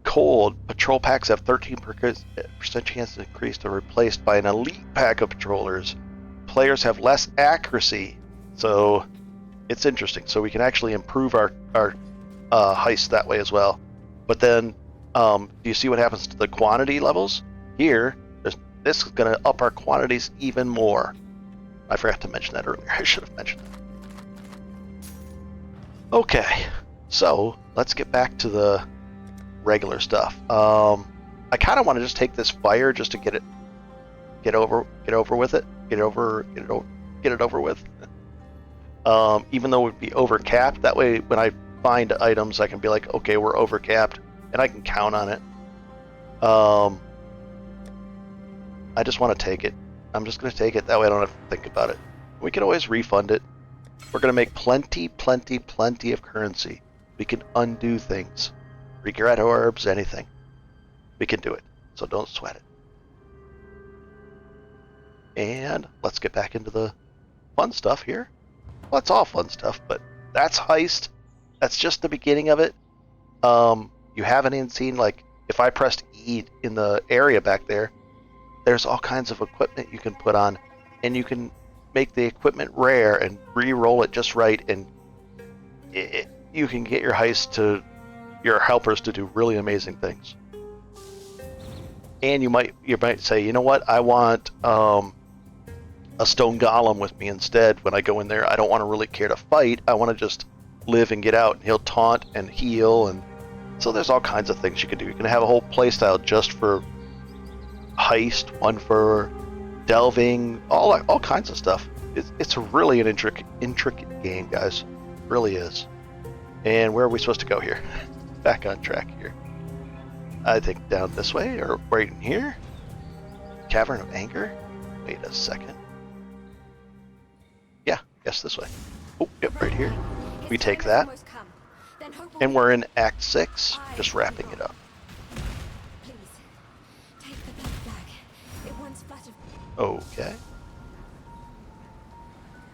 Cold. Patrol packs have 13% chance to increase to replaced by an elite pack of patrollers. Players have less accuracy. So... it's interesting. So we can actually improve our heist that way as well. But then, do you see what happens to the quantity levels? Here, this is going to up our quantities even more. I forgot to mention that earlier. I should have mentioned it. Okay, so let's get back to the regular stuff. I kind of want to just take this fire just to get it over with it. Get it over with. Even though it would be over capped, that way when I find items, I can be like, okay, we're over capped, and I can count on it. I just want to take it. I'm just going to take it. That way I don't have to think about it. We can always refund it. We're going to make plenty of currency. We can undo things. Regret orbs, anything. We can do it. So don't sweat it. And let's get back into the fun stuff here. Well, it's all fun stuff, but that's Heist. That's just the beginning of it. You haven't even seen, like, if I pressed E in the area back there, there's all kinds of equipment you can put on, and you can make the equipment rare and re-roll it just right, and you can get your your helpers to do really amazing things. And you might say, you know what, I want a stone golem with me instead when I go in there. I don't want to really care to fight. I want to just live and get out, and he'll taunt and heal, and so there's all kinds of things you can do. You can have a whole playstyle just for Heist, one for delving, all kinds of stuff. It's really an intricate game, guys. It really is. And where are we supposed to go here? Back on track here. I think down this way, or right in here. Cavern of Anger? Wait a second. Yeah, I guess this way. Oh, yep, right here. We take that. And we're in Act 6, just wrapping it up. Okay.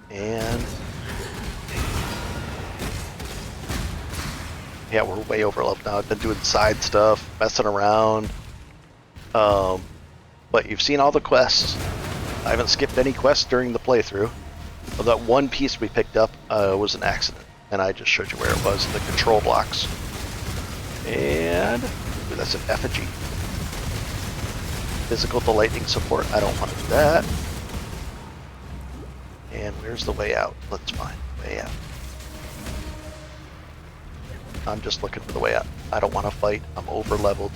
And yeah, we're way over leveled now. I've been doing side stuff, messing around. But you've seen all the quests. I haven't skipped any quests during the playthrough. Well, that one piece we picked up was an accident, and I just showed you where it was, the control blocks. And ooh, that's an effigy. Physical to lightning support. I don't want to do that. And where's the way out? Let's find the way out. I'm just looking for the way out. I don't want to fight. I'm over leveled.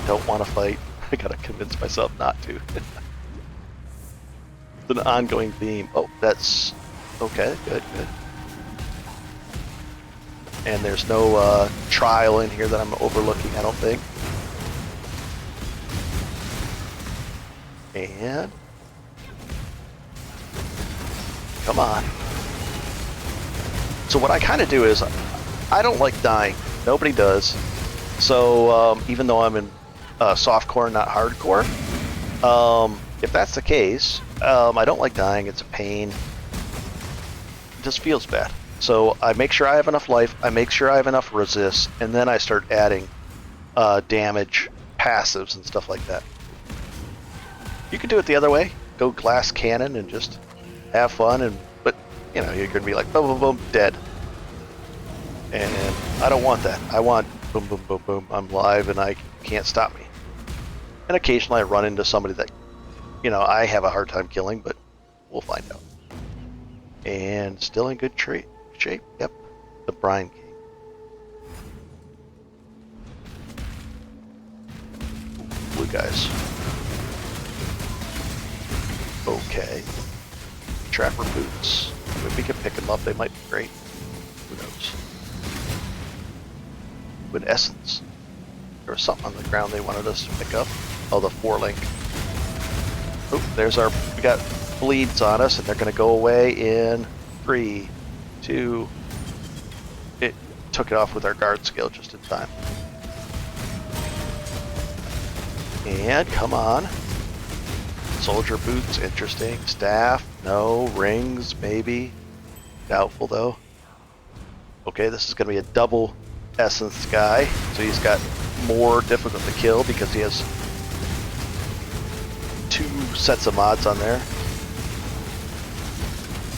Don't want to fight. I gotta convince myself not to. It's an ongoing theme. Oh, that's okay. Good. And there's no trial in here that I'm overlooking, I don't think. And come on. So what I kind of do is, I don't like dying. Nobody does. So even though I'm in softcore, not hardcore, if that's the case, I don't like dying. It's a pain. It just feels bad. So I make sure I have enough life. I make sure I have enough resist, and then I start adding damage, passives, and stuff like that. You could do it the other way. Go glass cannon and just have fun, but you know, you're gonna be like boom, boom, boom, dead. And I don't want that. I want boom, boom, boom, boom. I'm live and I can't stop me. And occasionally I run into somebody that, you know, I have a hard time killing, but we'll find out. And still in good shape. Yep, the Brine King. Blue guys. Okay. Trapper boots. If we can pick them up, they might be great. Who knows? With essence. There was something on the ground they wanted us to pick up. Oh, the 4-link. Oh, there's our... We got bleeds on us, and they're going to go away in 3, 2... It took it off with our guard skill just in time. And, come on. Soldier boots, interesting. Staff, no. Rings, maybe. Doubtful, though. Okay, this is going to be a double essence guy. So he's got more difficult to kill because he has 2 sets of mods on there.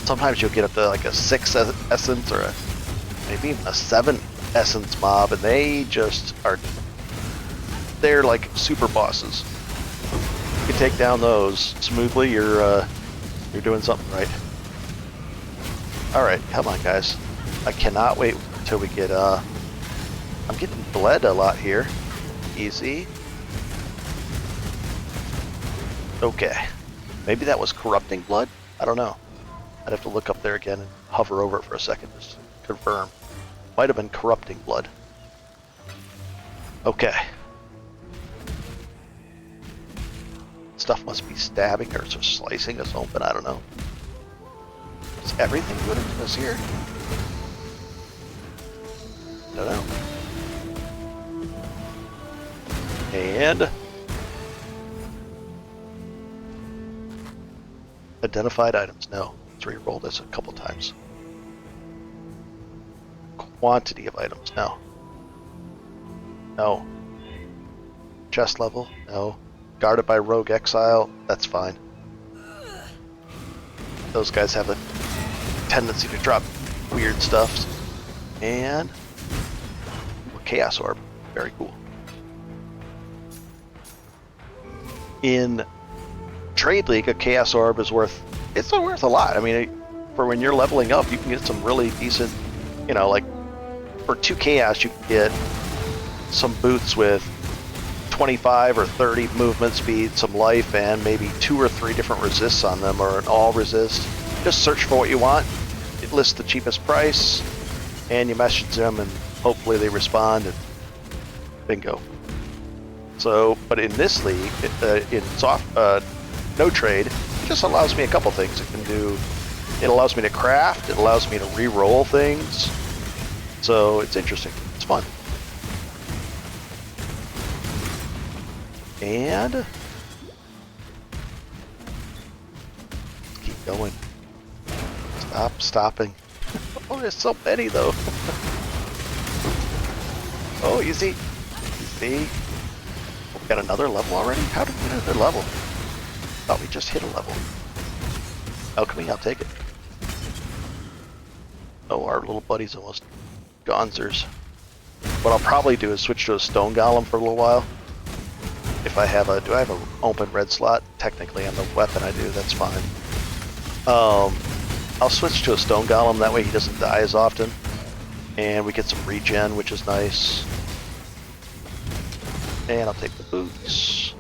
Sometimes you'll get up to like a 6 essence or maybe even a 7 essence mob, and they just are... They're like super bosses. you can take down those smoothly, you're doing something right. Alright, come on guys. I cannot wait until we get, I'm getting bled a lot here. Easy. Okay. Maybe that was corrupting blood? I don't know. I'd have to look up there again and hover over it for a second just to confirm. Might have been corrupting blood. Okay. Stuff must be stabbing or slicing us open, I don't know. Is everything good in this here? I don't know. And identified items, no. Let's re-roll this a couple times. Quantity of items, no. No. Chest level, no. Guarded by Rogue Exile, that's fine. Those guys have a tendency to drop weird stuff. And Chaos Orb, very cool. In Trade League, a Chaos Orb is worth a lot. I mean, for when you're leveling up, you can get some really decent, you know, like for 2 Chaos, you can get some boots with 25 or 30 movement speed, some life, and maybe 2 or 3 different resists on them, or an all resist. Just search for what you want. It lists the cheapest price, and you message them, and hopefully they respond, and bingo. So, but in this league, in no trade, it just allows me a couple things. It allows me to craft, it allows me to re-roll things. So it's interesting. It's fun. And let's keep going. Stop stopping. Oh, there's so many though. Oh, easy. Easy. We got another level already? How did we get another level? Thought we just hit a level. Alchemy, I'll take it. Oh, our little buddy's almost gonzers. What I'll probably do is switch to a stone golem for a little while. If I have do I have an open red slot? Technically on the weapon I do, that's fine. I'll switch to a stone golem, that way he doesn't die as often. And we get some regen, which is nice. And I'll take the boots.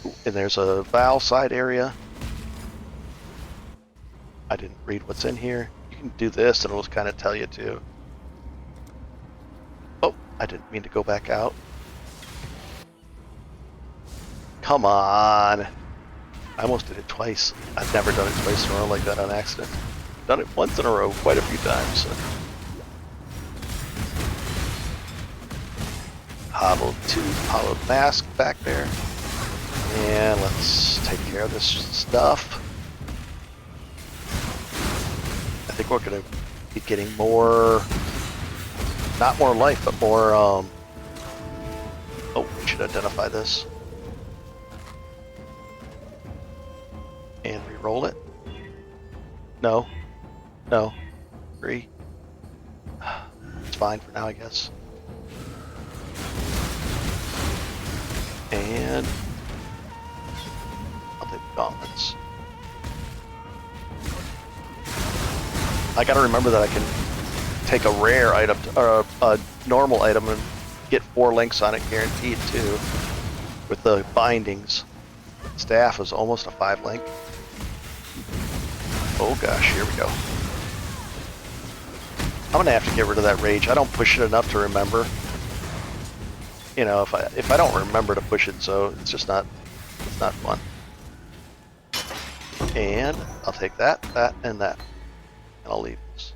Ooh, and there's a Val side area. I didn't read what's in here. You can do this and it'll kind of tell you too. Oh, I didn't mean to go back out. Come on. I almost did it twice. I've never done it twice in a row like that on accident. Done it once in a row quite a few times. So. Hollowed mask back there. And let's take care of this stuff. I think we're going to be getting more, not more life, but more, oh, we should identify this. And re-roll it. No. No. 3. It's fine for now, I guess. And I'll take the gauntlets. I gotta remember that I can take a rare item, or a normal item, and get 4 links on it guaranteed too, with the bindings. Staff is almost a 5 link. Oh gosh, here we go. I'm gonna have to get rid of that rage. I don't push it enough to remember. You know, if I don't remember to push it, so it's just not, it's not fun. And I'll take that, that, and that. And I'll leave this.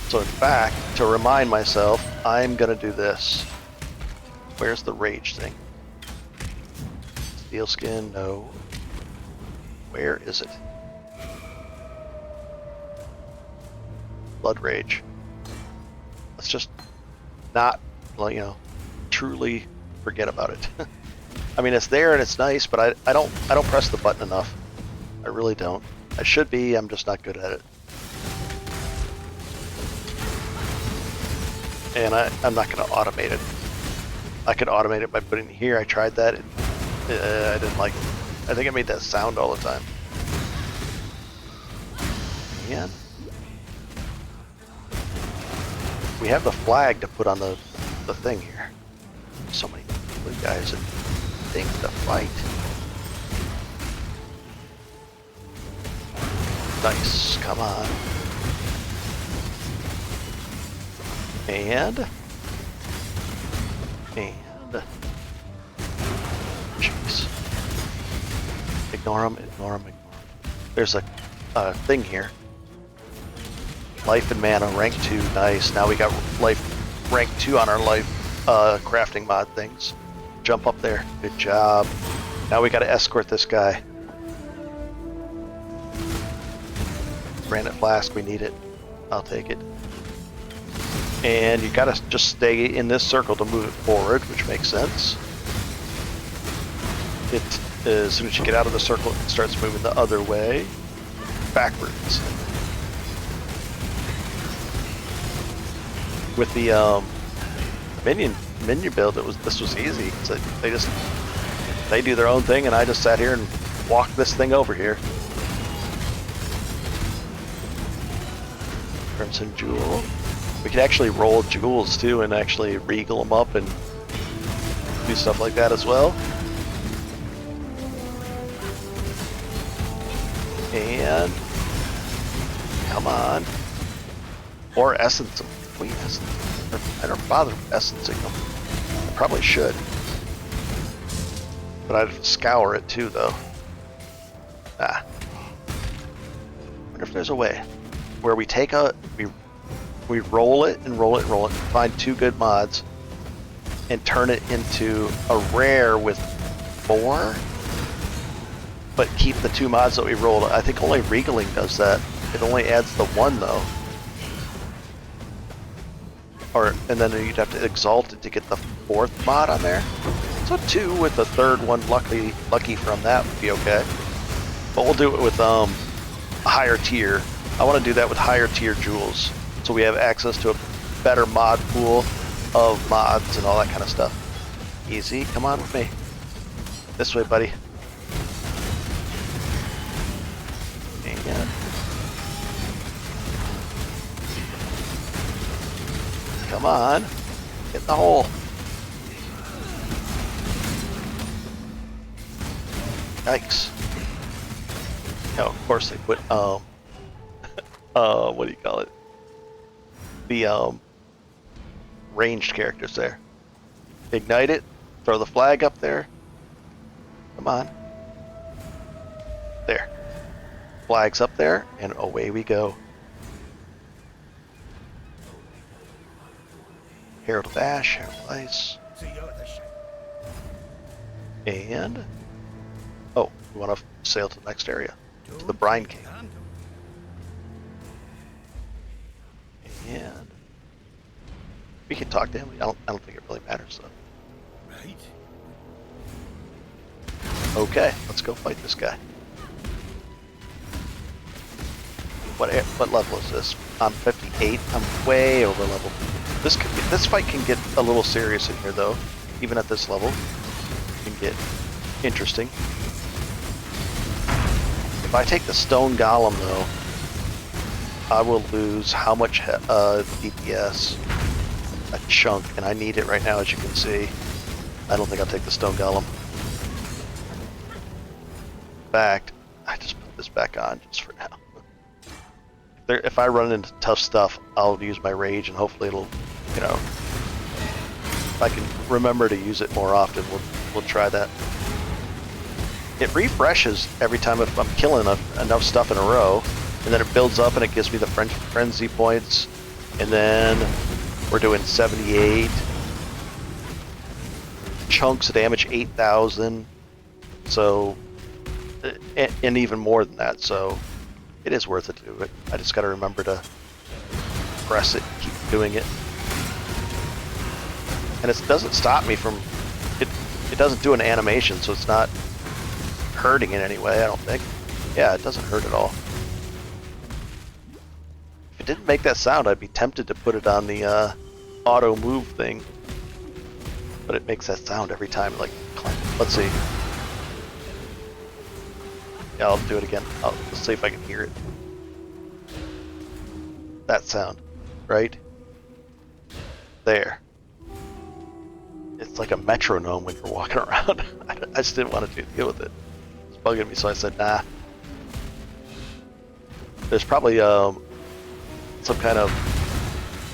So in fact, to remind myself, I'm gonna do this. Where's the rage thing? Steel skin, no. Where is it? Blood rage. Let's just not, you know, truly forget about it. I mean, it's there and it's nice, but I don't press the button enough. I really don't. I should be, I'm just not good at it. And I'm not going to automate it. I could automate it by putting it here. I tried that. I didn't like it. I think it made that sound all the time. And we have the flag to put on the thing here. So many blue guys and things to fight. Nice, come on. And jeez. Ignore them, ignore them, ignore them. There's a thing here. Life and mana, rank 2, nice. Now we got life rank 2 on our life crafting mod things. Jump up there, good job. Now we gotta escort this guy. Granite flask, we need it. I'll take it. And you gotta just stay in this circle to move it forward, which makes sense. As soon as you get out of the circle, it starts moving the other way, backwards. With the minion build, this was easy. So they do their own thing, and I just sat here and walked this thing over here. Crimson Jewel. We could actually roll jewels too, and actually regal them up and do stuff like that as well. And come on, or essence them. We essence. I don't bother essencing them. I probably should, but I'd have to scour it too, though. Ah. Wonder if there's a way where we take we roll it and roll it and roll it, find 2 good mods, and turn it into a rare with 4, but keep the 2 mods that we rolled. I think only regaling does that. It only adds the 1 though. And then you'd have to exalt it to get the 4th mod on there. So 2 with the 3rd one lucky from that would be okay. But we'll do it with a higher tier. I want to do that with higher tier jewels, so we have access to a better mod pool of mods and all that kind of stuff. Easy, come on with me. This way, buddy. And come on, get in the hole. Yikes. Oh, of course they put what do you call it? The ranged characters there. Ignite it, throw the flag up there. Come on. There. Flag's up there, and away we go. Herald of Ash, Herald of Ice. And oh, we want to sail to the next area, to the Brine King. And we can talk to him. I don't think it really matters though. Right. Okay, let's go fight this guy. What level is this? I'm 58. I'm way over level. This fight can get a little serious in here though. Even at this level, it can get interesting. If I take the stone golem though, I will lose how much DPS? A chunk, and I need it right now, as you can see. I don't think I'll take the stone golem. In fact, I just put this back on just for now. If I run into tough stuff, I'll use my rage, and hopefully it'll, you know, if I can remember to use it more often, we'll try that. It refreshes every time if I'm killing enough stuff in a row, and then it builds up and it gives me the frenzy points, and then we're doing 78 chunks of damage, 8,000, so, and even more than that, so it is worth it to do it. I just got to remember to press it, keep doing it, and it doesn't stop me from it doesn't do an animation, so it's not hurting in any way, I don't think. Yeah, it doesn't hurt at all. If it didn't make that sound, I'd be tempted to put it on the auto move thing. but it makes that sound every time. Like, clank. Let's see. Yeah, I'll do it again. Let's see if I can hear it. That sound, right? There. It's like a metronome when you're walking around. I just didn't want to deal with it. It's bugging me, so I said, nah. There's probably some kind of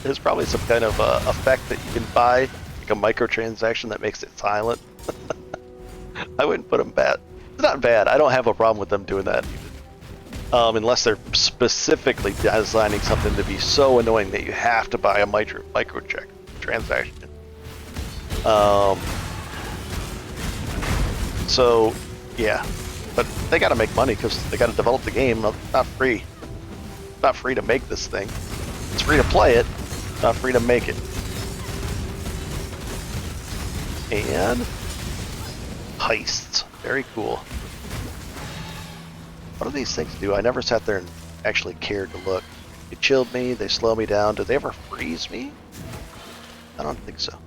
effect that you can buy, like a microtransaction that makes it silent. I wouldn't put them bad. It's not bad. I don't have a problem with them doing that, unless they're specifically designing something to be so annoying that you have to buy a microtransaction. So, yeah, but they got to make money because they got to develop the game. Not free. Not free to make this thing. It's free to play it, not free to make it. And heists, very cool. What do these things do? I never sat there and actually cared to look. They chilled me. They slow me down. Do they ever freeze me? I don't think so.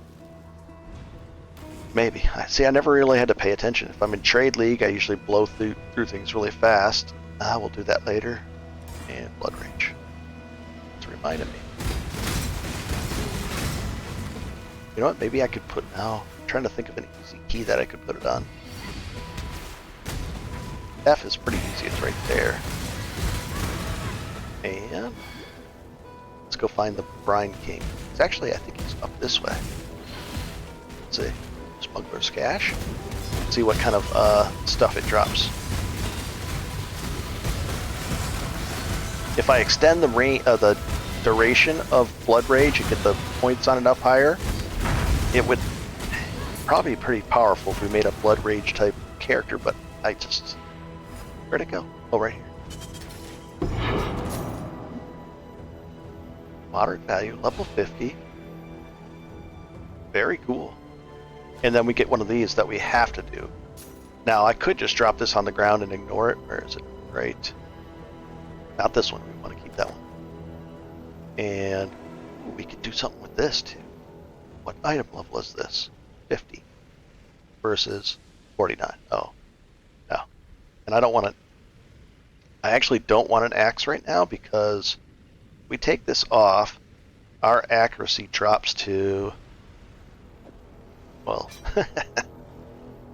Maybe. See, I never really had to pay attention. If I'm in Trade League, I usually blow through things really fast. We'll do that later. And Blood Rage. It's reminded me. You know what? Maybe I could put now. I'm trying to think of an easy key that I could put it on. F is pretty easy. It's right there. And let's go find the Brine King. It's actually, I think he's up this way. Let's see. Smuggler's Cache. Let's see what kind of stuff it drops. If I extend the duration of Blood Rage and get the points on it up higher, it would probably be pretty powerful if we made a Blood Rage type character, but I just... Where'd it go? Oh, right here. Moderate value, level 50. Very cool. And then we get one of these that we have to do. Now, I could just drop this on the ground and ignore it. Where is it? Right. Not this one. We want to keep that one. And we could do something with this, too. What item level is this? 50 versus 49. Oh, no. And I don't want to... I actually don't want an axe right now because we take this off, our accuracy drops to... Well,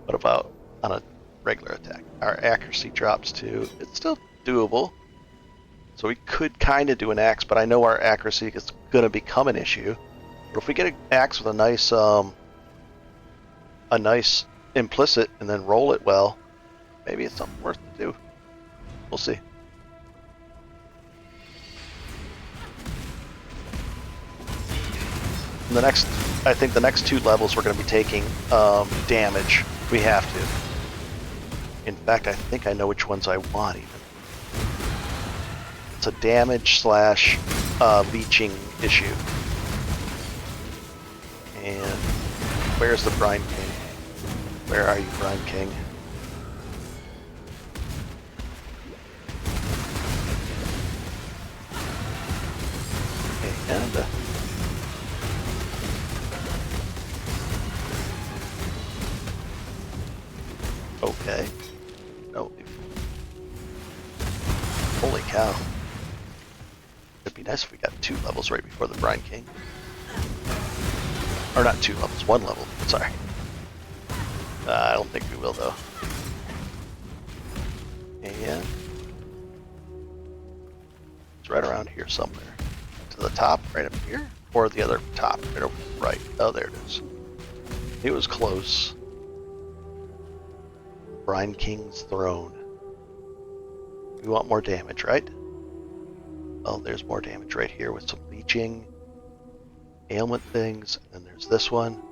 what about on a regular attack? Our accuracy drops to... It's still doable. So we could kind of do an axe, but I know our accuracy is going to become an issue. But if we get an axe with a nice implicit and then roll it well, maybe it's something worth to do. We'll see. And I think the next 2 levels we're going to be taking damage. We have to. In fact, I think I know which ones I want even. It's a damage / leeching issue. And where's the Brine King? Where are you, Brine King? And okay. No. Holy cow. It'd be nice if we got 2 levels right before the Brine King. Or not 2 levels, 1 level. Sorry. I don't think we will, though. And it's right around here somewhere. To the top, right up here, or the other top, right over right. Oh, there it is. It was close. Brine King's Throne. We want more damage, right? Oh, there's more damage right here with some leeching, ailment things, and then there's this one,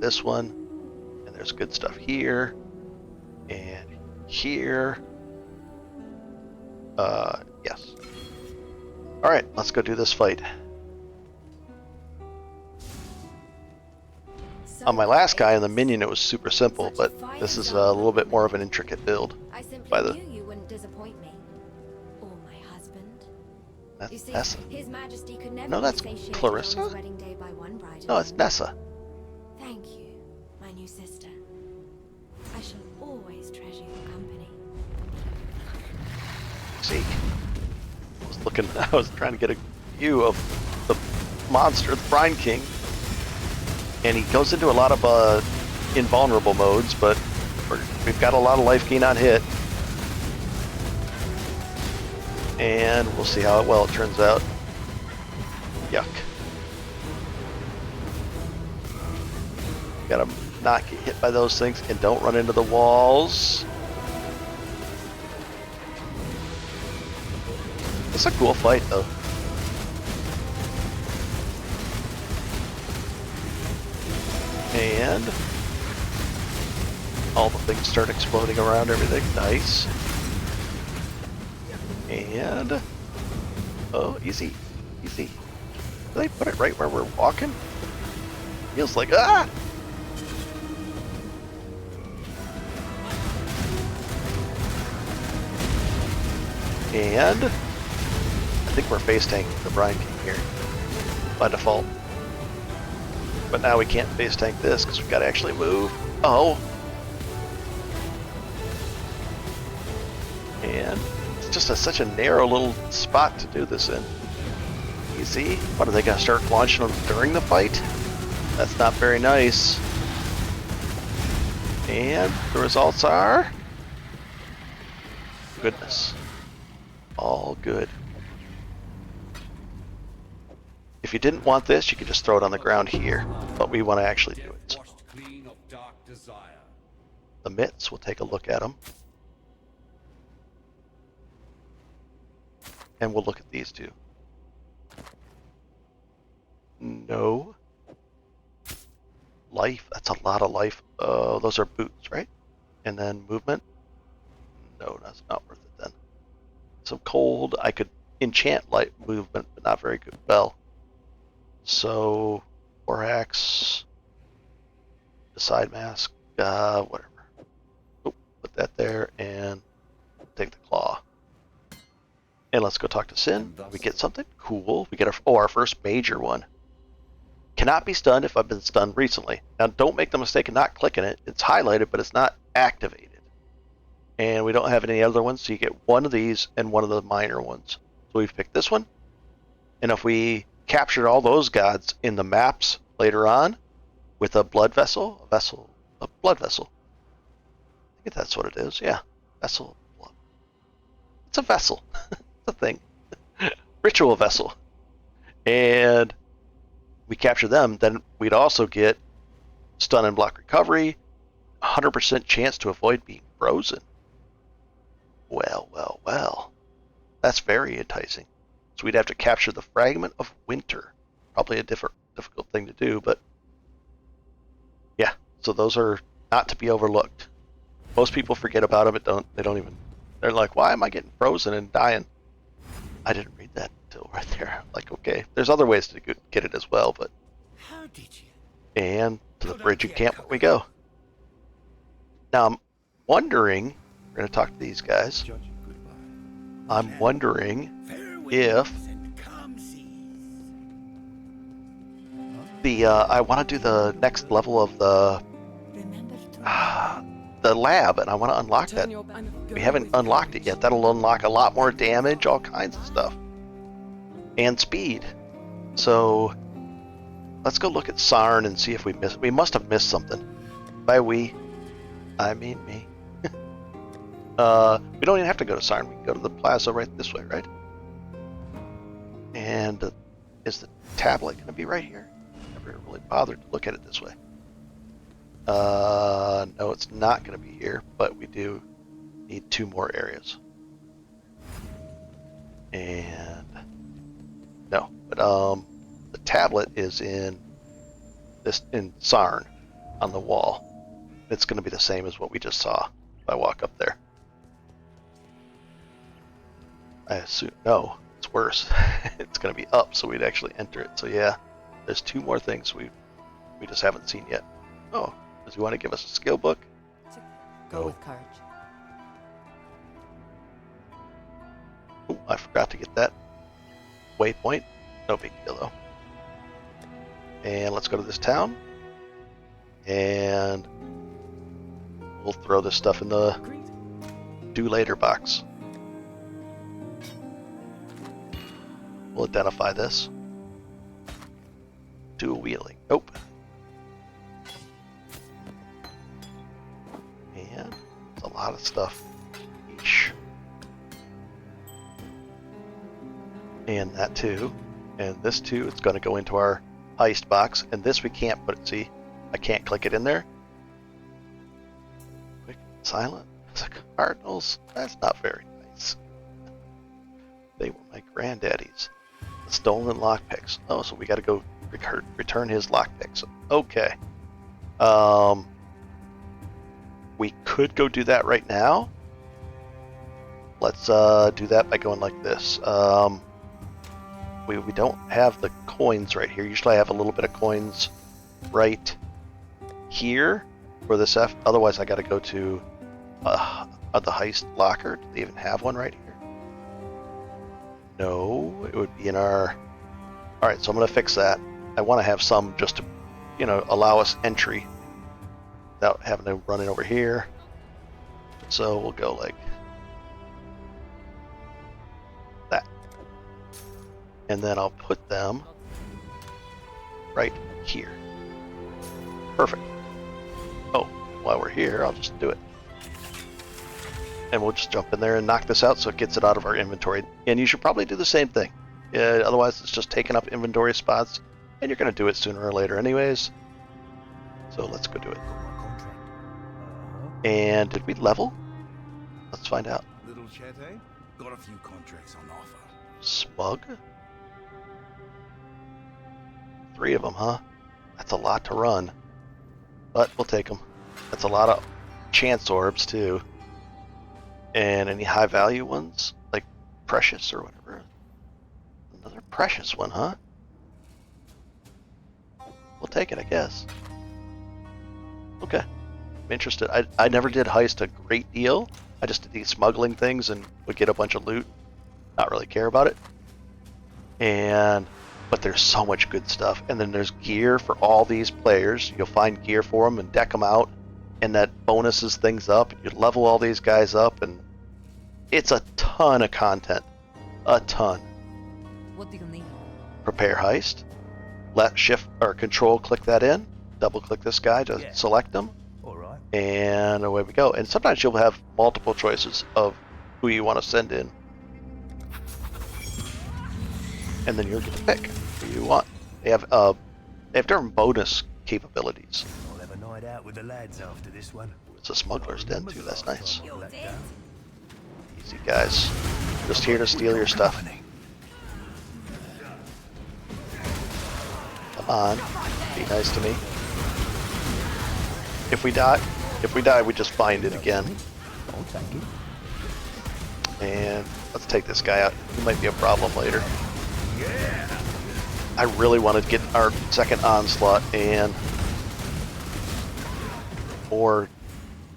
and there's good stuff here, and here. Yes. Alright, let's go do this fight. On my last guy in the minion, it was super simple, but this is a little bit more of an intricate build. I simply By the... knew you wouldn't disappoint me. Or my husband. That's You see, Nessa. His Majesty could never No, that's be satiated Clarissa? on his wedding day by one bride. No, it's Nessa. Thank you. new sister. I shall always treasure your company. See, I was trying to get a view of the monster, the Brine King, and he goes into a lot of invulnerable modes, but we've got a lot of life gain on hit, and we'll see how well it turns out. Yuck. Gotta not get hit by those things and don't run into the walls. It's a cool fight, though. And all the things start exploding around everything. Nice. And oh, easy, easy. Do they put it right where we're walking? Feels like ah. And I think we're face tanking the Brine King here by default. But now we can't face tank this because we've got to actually move. Oh. And it's just such a narrow little spot to do this in. Easy. What, are they going to start launching them during the fight? That's not very nice. And the results are... goodness. All good. If you didn't want this, you could just throw it on the ground here. But we want to actually do it. So. The mitts, we'll take a look at them. And we'll look at these two. No. Life, that's a lot of life. Oh, those are boots, right? And then movement. No, that's not worth it then. So cold, I could enchant light movement, but not very good. Well, so Borax, the side mask, whatever. Oh, put that there and take the claw. And let's go talk to Sin. We get something cool. We get our first major one. Cannot be stunned if I've been stunned recently. Now, don't make the mistake of not clicking it. It's highlighted, but it's not activated. And we don't have any other ones, so you get one of these and one of the minor ones. So we've picked this one. And if we captured all those gods in the maps later on with a blood vessel, a blood vessel. I think that's what it is. Yeah, vessel of blood. It's a vessel. It's a thing. Ritual vessel. And we capture them, then we'd also get stun and block recovery, 100% chance to avoid being frozen. Well, well, well. That's very enticing. So we'd have to capture the Fragment of Winter. Probably a difficult thing to do, but yeah. So those are not to be overlooked. Most people forget about them. They're like, why am I getting frozen and dying? I didn't read that until right there. Like, okay, there's other ways to get it as well, but. How did you? And to the bridge and camp we go. Now I'm wondering, we're going to talk to these guys. I'm wondering if I want to do the next level of the lab, and I want to unlock that. We haven't unlocked it yet. That'll unlock a lot more damage, all kinds of stuff, and speed. So let's go look at Sarn and see if we missed. We must have missed something. By we, I mean me. We don't even have to go to Sarn. We can go to the plaza right this way, right? And is the tablet going to be right here? Never really bothered to look at it this way. No, it's not going to be here, but we do need 2 more areas. And no, but the tablet is in Sarn on the wall. It's going to be the same as what we just saw if I walk up there. I assume, no, it's worse. It's going to be up, so we'd actually enter it. So yeah, there's 2 more things we just haven't seen yet. Oh, does he want to give us a skill book? Go with courage. Oh, I forgot to get that waypoint. No big deal though. And let's go to this town. And we'll throw this stuff in the do later box. We'll identify this. Dual wheeling. Nope. And it's a lot of stuff. Eesh. And that too. And this too. It's going to go into our heist box. And this we can't put it. See, I can't click it in there. Quick, silent. The Cardinals. That's not very nice. They were my granddaddies. The stolen lockpicks. Oh, so we got to go return his lockpicks. Okay. We could go do that right now. Let's do that by going like this. We don't have the coins right here. Usually I have a little bit of coins right here for this F. Otherwise I got to go to the heist locker. Do they even have one right here? No, it would be in our... Alright, so I'm going to fix that. I want to have some just to, you know, allow us entry without having to run it over here. So we'll go like that. And then I'll put them right here. Perfect. Oh, while we're here, I'll just do it. And we'll just jump in there and knock this out so it gets it out of our inventory. And you should probably do the same thing. Otherwise, it's just taking up inventory spots, and you're going to do it sooner or later anyways. So let's go do it. And did we level? Let's find out. Little chat, eh? Got a few contracts on offer. Smug? 3 of them, huh? That's a lot to run. But we'll take them. That's a lot of chance orbs, too. And any high value ones? Like precious or whatever? Another precious one, huh? We'll take it, I guess. Okay. I'm interested. I never did heist a great deal. I just did these smuggling things and would get a bunch of loot. Not really care about it. But there's so much good stuff. And then there's gear for all these players. You'll find gear for them and deck them out. And that bonuses things up. You level all these guys up, and it's a ton of content. A ton. What do you need? Prepare heist. Let shift or control click that in. Double click this guy to select them. All right. And away we go. And sometimes you'll have multiple choices of who you want to send in. And then you'll get to pick who you want. They have different bonus capabilities. I'll have a night out with the lads after this one. It's a smuggler's den too, that's nice. You're dead. Easy guys. Just here to steal your stuff. Come on. Be nice to me. If we die, we just find it again. I'll take it. And let's take this guy out. He might be a problem later. I really want to get our second onslaught and more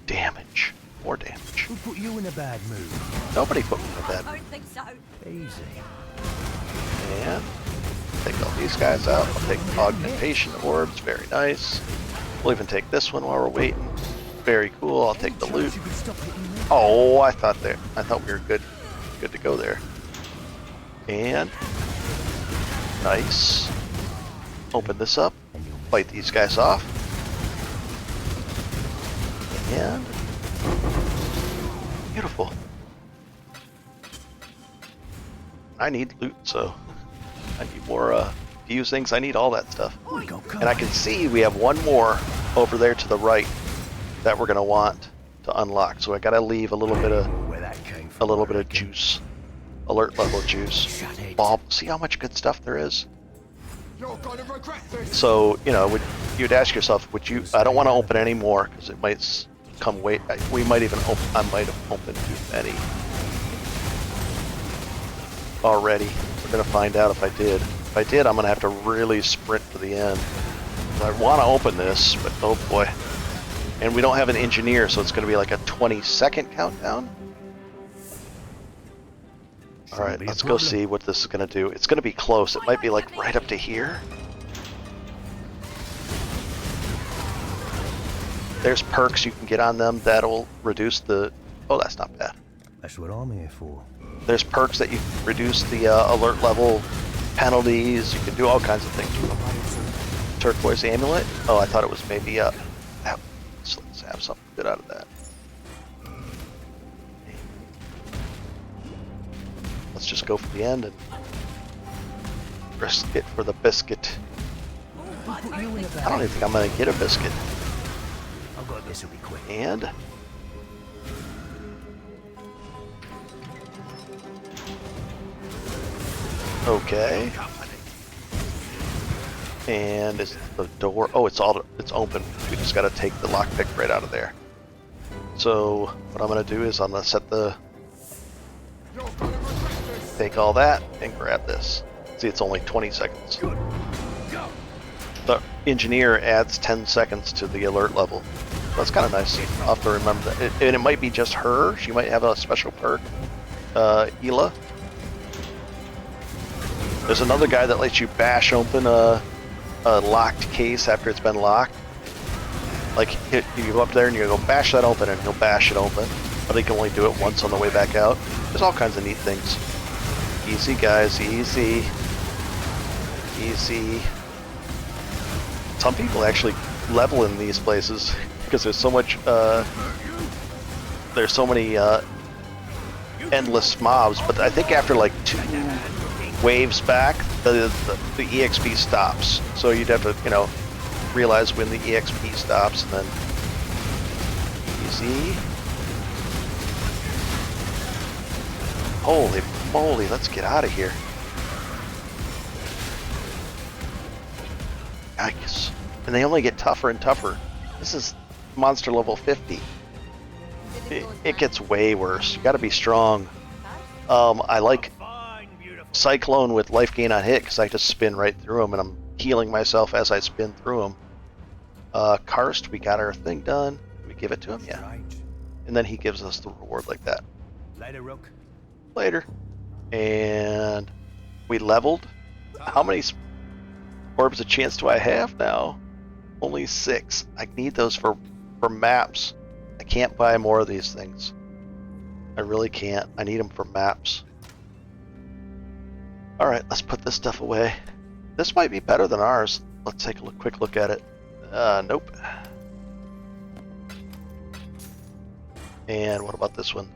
damage. More damage. Who put you in a bad mood? Nobody put me in a bad I mood. don't think so. Easy. And take all these guys out. I'll take augmentation orbs. Very nice. We'll even take this one while we're waiting. Very cool. I'll take the loot. You could stop hitting me. Oh, I thought we were good to go there. And nice. Open this up. Fight these guys off. And beautiful. I need loot, so I need more fuse things. I need all that stuff. And I can see we have one more over there to the right that we're gonna want to unlock. So I gotta leave a little bit of juice, alert level juice. Bob, see how much good stuff there is. So you'd ask yourself, would you? I don't want to open any more because it might come wait. We might even open. I might have opened too many already. We're gonna find out if I did. If I did, I'm gonna have to really sprint to the end. I want to open this, but oh boy. And we don't have an engineer, so it's gonna be like a 20-second countdown. Alright, let's go see what this is gonna do. It's gonna be close. It might be like right up to here. There's perks you can get on them that'll reduce the... Oh, that's not bad. That's what I'm here for. There's perks that you can reduce the alert level penalties. You can do all kinds of things with them. Turquoise amulet? Oh, I thought it was maybe let's have something good out of that. Let's just go for the end and risk it for the biscuit. I don't even think I'm gonna get a biscuit. I've got this will be quick. And okay. And is the door? Oh, it's open. We just got to take the lockpick right out of there. So what I'm gonna do is I'm gonna set the take all that and grab this. See, it's only 20 seconds. The engineer adds 10 seconds to the alert level. That's kind of nice. I'll have to remember that. And it might be just her. She might have a special perk. Hila. There's another guy that lets you bash open a locked case after it's been locked. Like, you go up there and you go bash that open and he'll bash it open. But he can only do it once on the way back out. There's all kinds of neat things. Easy, guys. Easy. Easy. Some people actually level in these places because there's so much, there's so many endless mobs. But I think after like 2 waves back, the EXP stops. So you'd have to, realize when the EXP stops and then easy. Holy moly, let's get out of here. Yikes. And they only get tougher and tougher. This is monster level 50. It gets way worse. You gotta be strong. I like Cyclone with life gain on hit because I just spin right through them and I'm healing myself as I spin through them. Karst, we got our thing done. We give it to him, yeah. And then he gives us the reward like that. Later, Rook. Later. And we leveled. How many orbs of chance do I have now? Only 6. I need those for maps. I can't buy more of these things. I really can't. I need them for maps. Alright, let's put this stuff away. This might be better than ours. Let's take a quick look at it. Nope. And what about this one?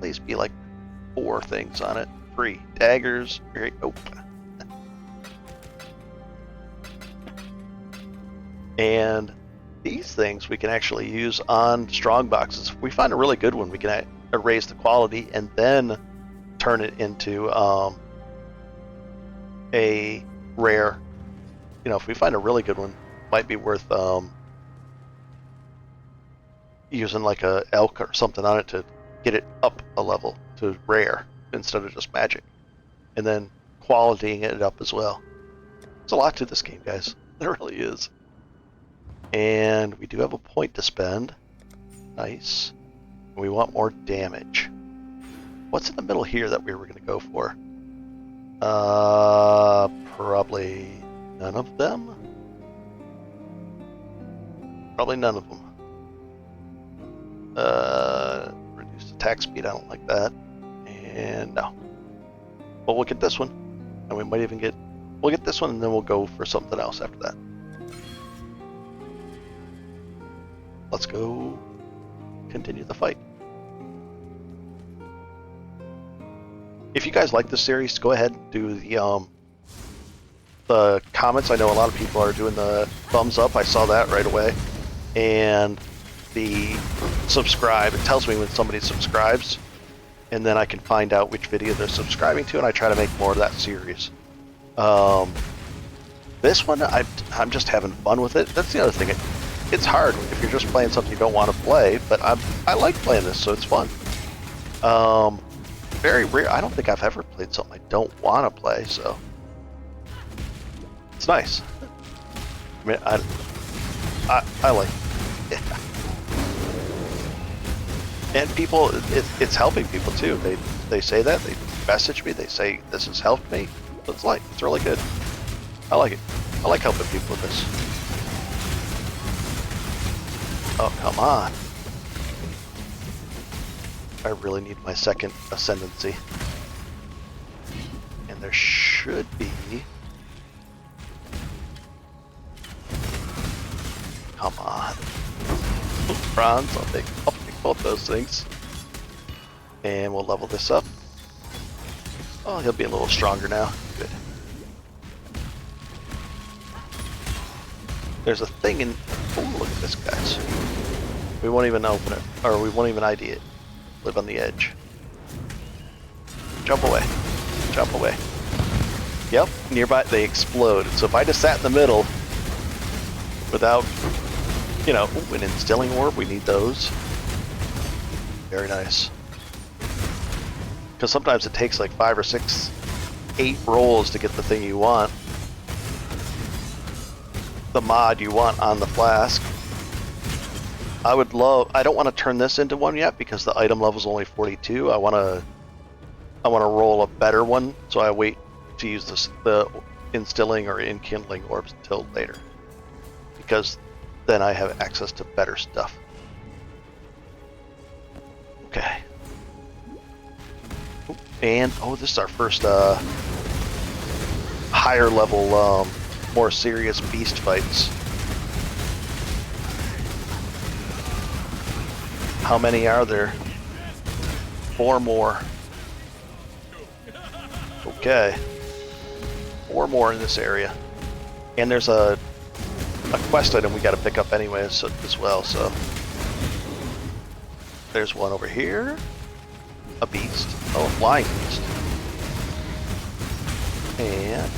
Please be like 4 things on it. 3 daggers. Nope. And these things we can actually use on strong boxes. If we find a really good one, we can raise the quality and then turn it into a rare. If we find a really good one, it might be worth using like a elk or something on it to get it up a level to rare instead of just magic, and then qualitying it up as well. There's a lot to this game, guys. There really is. And we do have a point to spend. Nice. We want more damage. What's in the middle here that we were going to go for? Probably none of them. Probably none of them. Reduced attack speed, I don't like that. And no. But we'll get this one. And we might even we'll get this one and then we'll go for something else after that. Let's go continue the fight. If you guys like this series, go ahead and do the comments. I know a lot of people are doing the thumbs up. I saw that right away. And the subscribe. It tells me when somebody subscribes. And then I can find out which video they're subscribing to, and I try to make more of that series. This one, I'm just having fun with it. That's the other thing. It's hard if you're just playing something you don't want to play, but I like playing this, so it's fun. Very rare. I don't think I've ever played something I don't want to play, so it's nice. I mean, I like it. Yeah. And people, it's helping people too. They say that, they message me, they say this has helped me. It's really good. I like it. I like helping people with this. Oh, come on. I really need my second ascendancy. And there should be... Come on. Bronze, I'll take both those things. And we'll level this up. Oh, he'll be a little stronger now. Good. There's a thing in... Oh, look at this, guys. We won't even open it, or we won't even ID it. Live on the edge. Jump away. Jump away. Yep, nearby they explode. So if I just sat in the middle without, you know, ooh, an instilling orb, we need those. Very nice. Because sometimes it takes like 5 or 6, 8 rolls to get the thing you want. The mod you want on the flask. I would love... I don't want to turn this into one yet because the item level is only 42. I want to roll a better one, so I wait to use the instilling or enkindling orbs until later. Because then I have access to better stuff. Okay. And, oh, this is our first higher level, more serious beast fights. How many are there? 4 more. Okay. 4 more in this area. And there's a quest item we gotta pick up anyway as well, so. There's one over here. A beast. Oh, a flying beast. And...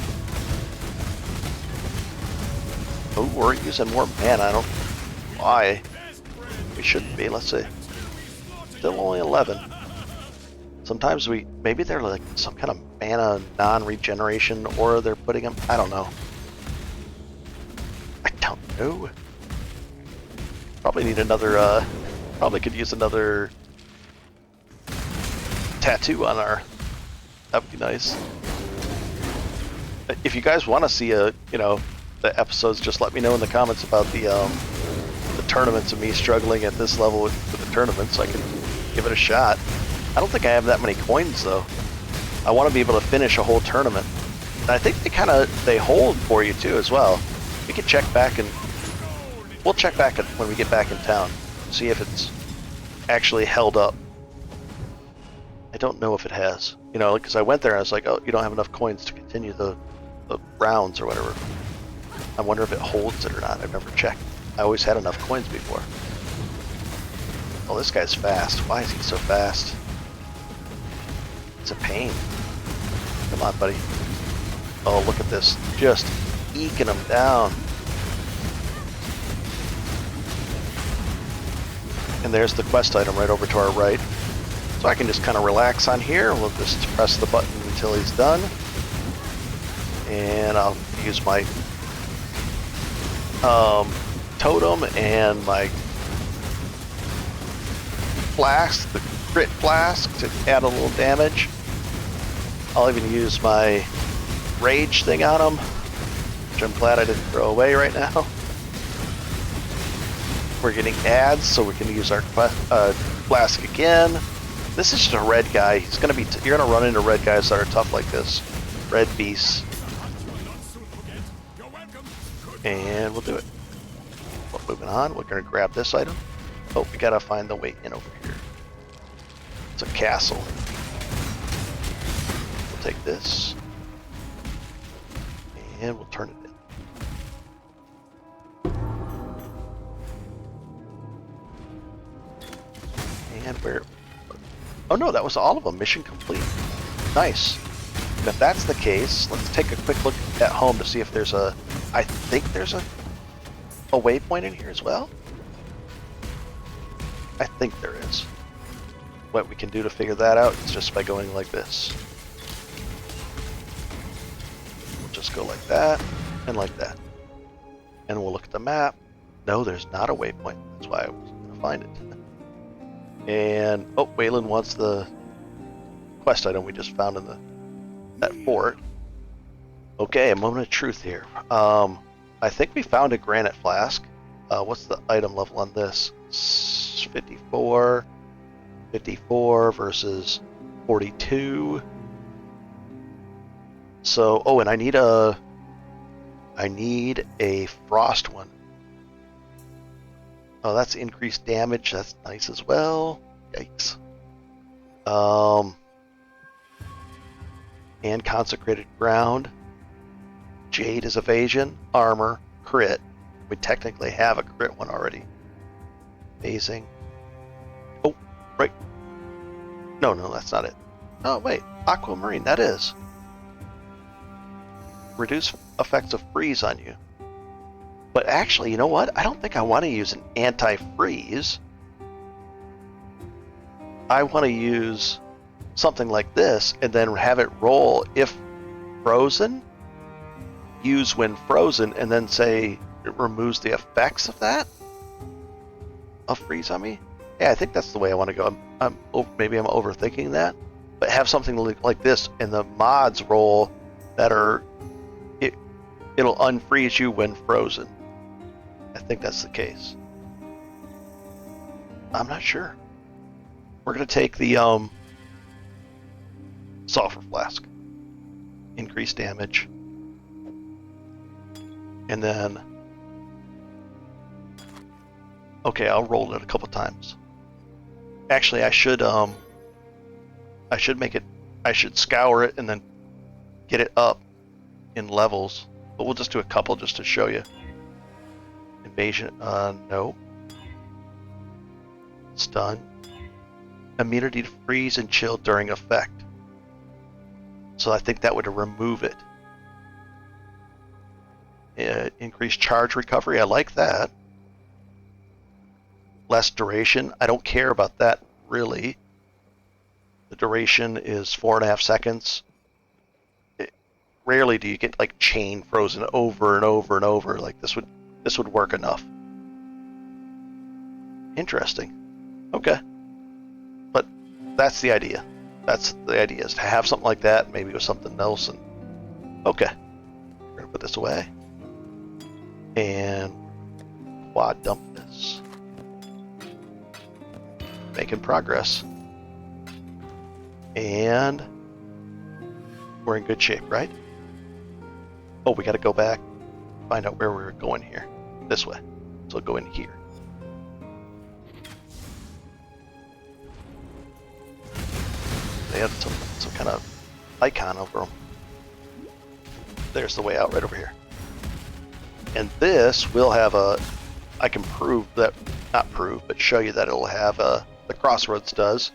oh, we're using more mana. I don't... why? We shouldn't be. Let's see. Still only 11. Sometimes maybe they're like some kind of mana non-regeneration, or they're putting them... I don't know. I don't know. Probably need another, probably could use another tattoo on our... that'd be nice. If you guys want to see the episodes, just let me know in the comments about the tournaments of me struggling at this level with the tournaments. I can give it a shot. I don't think I have that many coins though. I want to be able to finish a whole tournament. And I think they hold for you too as well. We can check back and we'll check back when we get back in town. See if it's actually held up. I don't know if it has. You know, because I went there and I was like, oh, you don't have enough coins to continue the rounds or whatever. I wonder if it holds it or not. I've never checked. I always had enough coins before. Oh, this guy's fast. Why is he so fast? It's a pain. Come on, buddy. Oh, look at this. Just eking him down. And there's the quest item right over to our right. So I can just kind of relax on here. We'll just press the button until he's done. And I'll use my totem and my flask, the crit flask, to add a little damage. I'll even use my rage thing on him, which I'm glad I didn't throw away right now. We're getting ads, so we can use our flask again. This is just a red guy. He's gonna be. You're gonna run into red guys that are tough like this. Red beasts. And we'll do it. Well, moving on, we're gonna grab this item. Oh, we gotta find the way in over here. It's a castle. We'll take this. And we'll turn it in. And where... oh no, that was all of them. Mission complete. Nice. And if that's the case, let's take a quick look at home to see if there's a... I think there's a waypoint in here as well. I think there is. What we can do to figure that out is just by going like this. We'll just go like that and like that. And we'll look at the map. No, there's not a waypoint. That's why I was going to find it. And, oh, Waylon wants the quest item we just found in that fort. Okay, a moment of truth here. I think we found a granite flask. What's the item level on this? 54. 54 versus 42. So, oh, and I need a frost one. Oh, that's increased damage. That's nice as well. Yikes. And consecrated ground. Jade is evasion, armor, crit. We technically have a crit one already. Amazing. Oh, right. No, that's not it. Oh, wait. Aquamarine, that is. Reduce effects of freeze on you. But actually, you know what? I don't think I want to use an anti-freeze. I want to use something like this and then have it roll if frozen. Use when frozen and then say it removes the effects of that? Of freeze on me? Yeah, I think that's the way I want to go. Maybe I'm overthinking that. But have something like this and the mods roll that are... It'll unfreeze you when frozen. I think that's the case. I'm not sure. We're going to take the sulfur flask. Increase damage. And then... Okay, I'll roll it a couple times. Actually, I should make it... I should scour it and then get it up in levels. But we'll just do a couple just to show you. Invasion, no. Stun. Immunity to freeze and chill during effect. So I think that would remove it. Increased charge recovery, I like that. Less duration, I don't care about that really. The duration is 4.5 seconds. Rarely do you get like chain frozen over and over and over. Like this would work enough. Interesting. Okay. But that's the idea. That's the idea, is to have something like that, maybe with something else. And okay. We're gonna put this away. And quad dump this. Making progress. And we're in good shape, right? Oh, we got to go back, find out where we were going here. This way. So go in here. They had some kind of icon over them. There's the way out right over here. And this will have a... I can prove that... Not prove, but show you that it'll have a... The Crossroads does.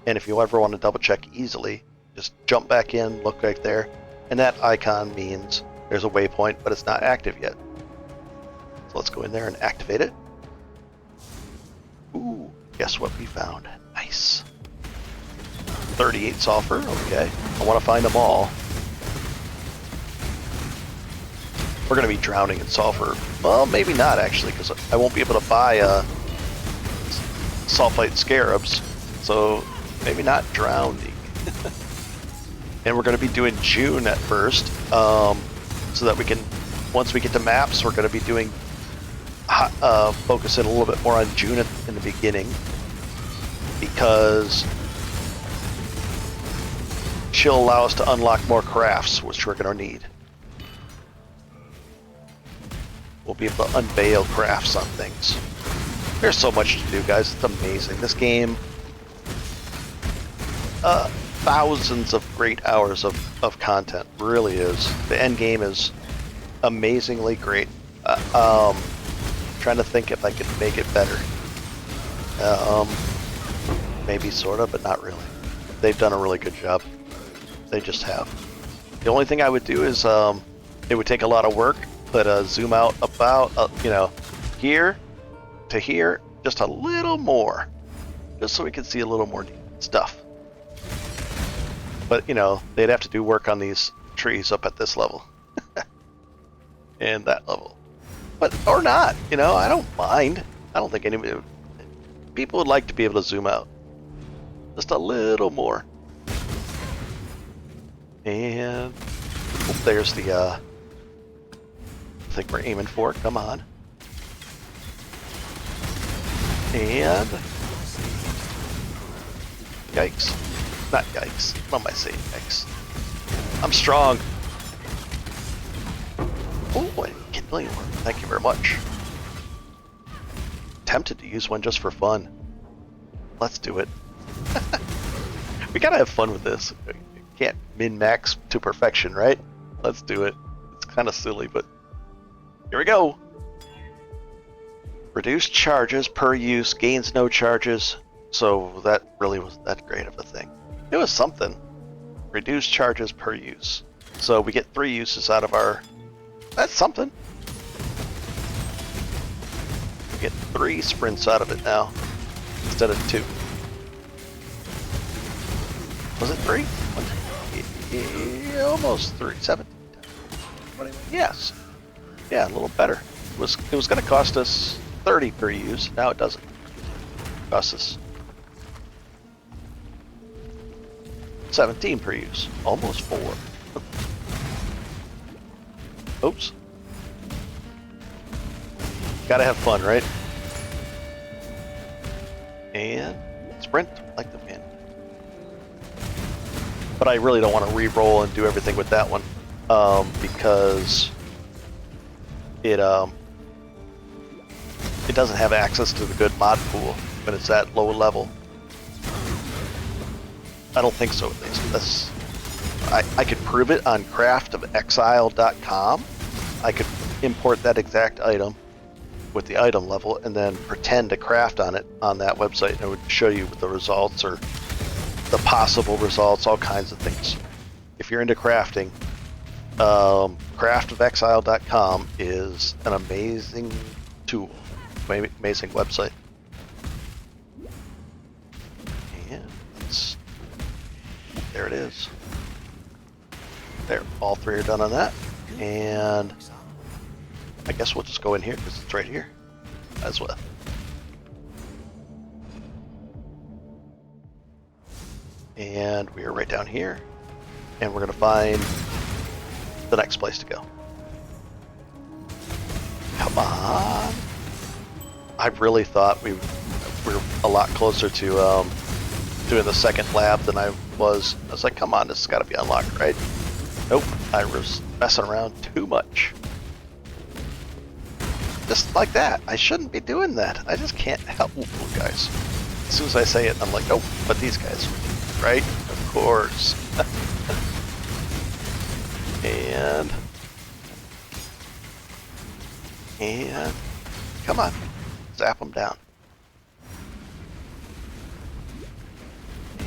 And if you ever want to double check easily, just jump back in, look right there. And that icon means there's a waypoint, but it's not active yet. So let's go in there and activate it. Ooh, guess what we found? Nice. 38 sulfur, okay. I want to find them all. We're going to be drowning in sulfur. Well, maybe not actually, because I won't be able to buy sulfite scarabs. So maybe not drowning. And we're going to be doing June at first, so that we can, once we get to maps, we're going to be doing, focus in a little bit more on June in the beginning, because she'll allow us to unlock more crafts, which we're going to need. We'll be able to unveil crafts on things. There's so much to do, guys. It's amazing. This game, thousands of great hours of content, really is. The end game is amazingly great. Trying to think if I could make it better. Maybe sort of, but not really. They've done a really good job. They just have. The only thing I would do is it would take a lot of work, but zoom out about here to here just a little more, just so we can see a little more stuff. But, they'd have to do work on these trees up at this level. And that level. But, or not, I don't mind. I don't think anybody... People would like to be able to zoom out. Just a little more. And... there's the, thing we're aiming for. Come on. And yikes. Not yikes. What am I saying? Yikes. I'm strong. Oh, I didn't get million more. Thank you very much. Tempted to use one just for fun. Let's do it. We gotta have fun with this. You can't min-max to perfection, right? Let's do it. It's kind of silly, but here we go. Reduced charges per use, gains no charges. So that really wasn't that great of a thing. It was something. Reduced charges per use. So we get 3 uses out of our... That's something. We get 3 sprints out of it now, instead of 2. Was it 3? Almost 3. 17. Yes. Yeah, a little better. It was going to cost us 30 per use. Now it doesn't. It costs us 17 per use. Almost 4. Oops. Gotta have fun, right? And sprint like the wind. But I really don't want to re-roll and do everything with that one, because it doesn't have access to the good mod pool when it's that low level. I don't think so, at least. I could prove it on craftofexile.com. I could import that exact item with the item level and then pretend to craft on it on that website, and it would show you the results or the possible results, all kinds of things. If you're into crafting, craftofexile.com is an amazing tool, amazing website. And there it is. There, all 3 are done on that. And I guess we'll just go in here because it's right here as well. And we are right down here. And we're going to find the next place to go. Come on. I really thought we were a lot closer to doing the second lab than I was. I was like, come on, this has got to be unlocked, right? Nope, I was messing around too much. Just like that. I shouldn't be doing that. I just can't help guys. As soon as I say it, I'm like, oh, but these guys, right? Of course. And come on, zap them down.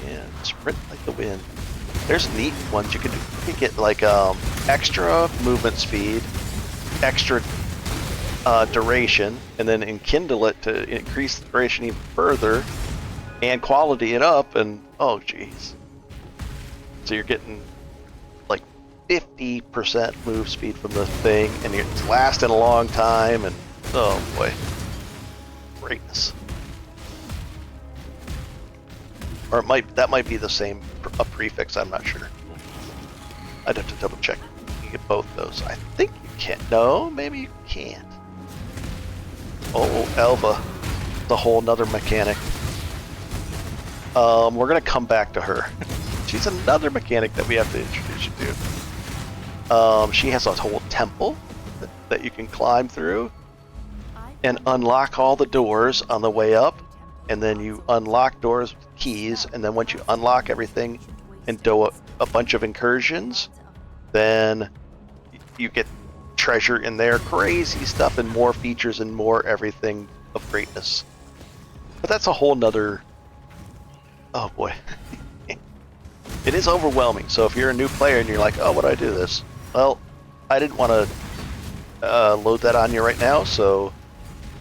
And sprint like the wind. There's neat ones you can do. You can get like extra movement speed, extra duration, and then enkindle it to increase the duration even further, and quality it up, and oh geez. So you're getting like 50% move speed from the thing, and it's lasting a long time, and oh boy, greatness. Or that might be the same a prefix, I'm not sure. I'd have to double check. You get both those. I think you can. No, maybe you can't. Oh, Elva. The whole nother mechanic. We're gonna come back to her. She's another mechanic that we have to introduce you to. She has a whole temple that you can climb through and unlock all the doors on the way up. And then you unlock doors with keys, and then once you unlock everything and do a bunch of incursions, then you get treasure in there, crazy stuff, and more features and more everything of greatness. But that's a whole nother... Oh boy. It is overwhelming, so if you're a new player and you're like, oh, what do I do this? Well, I didn't want to load that on you right now, so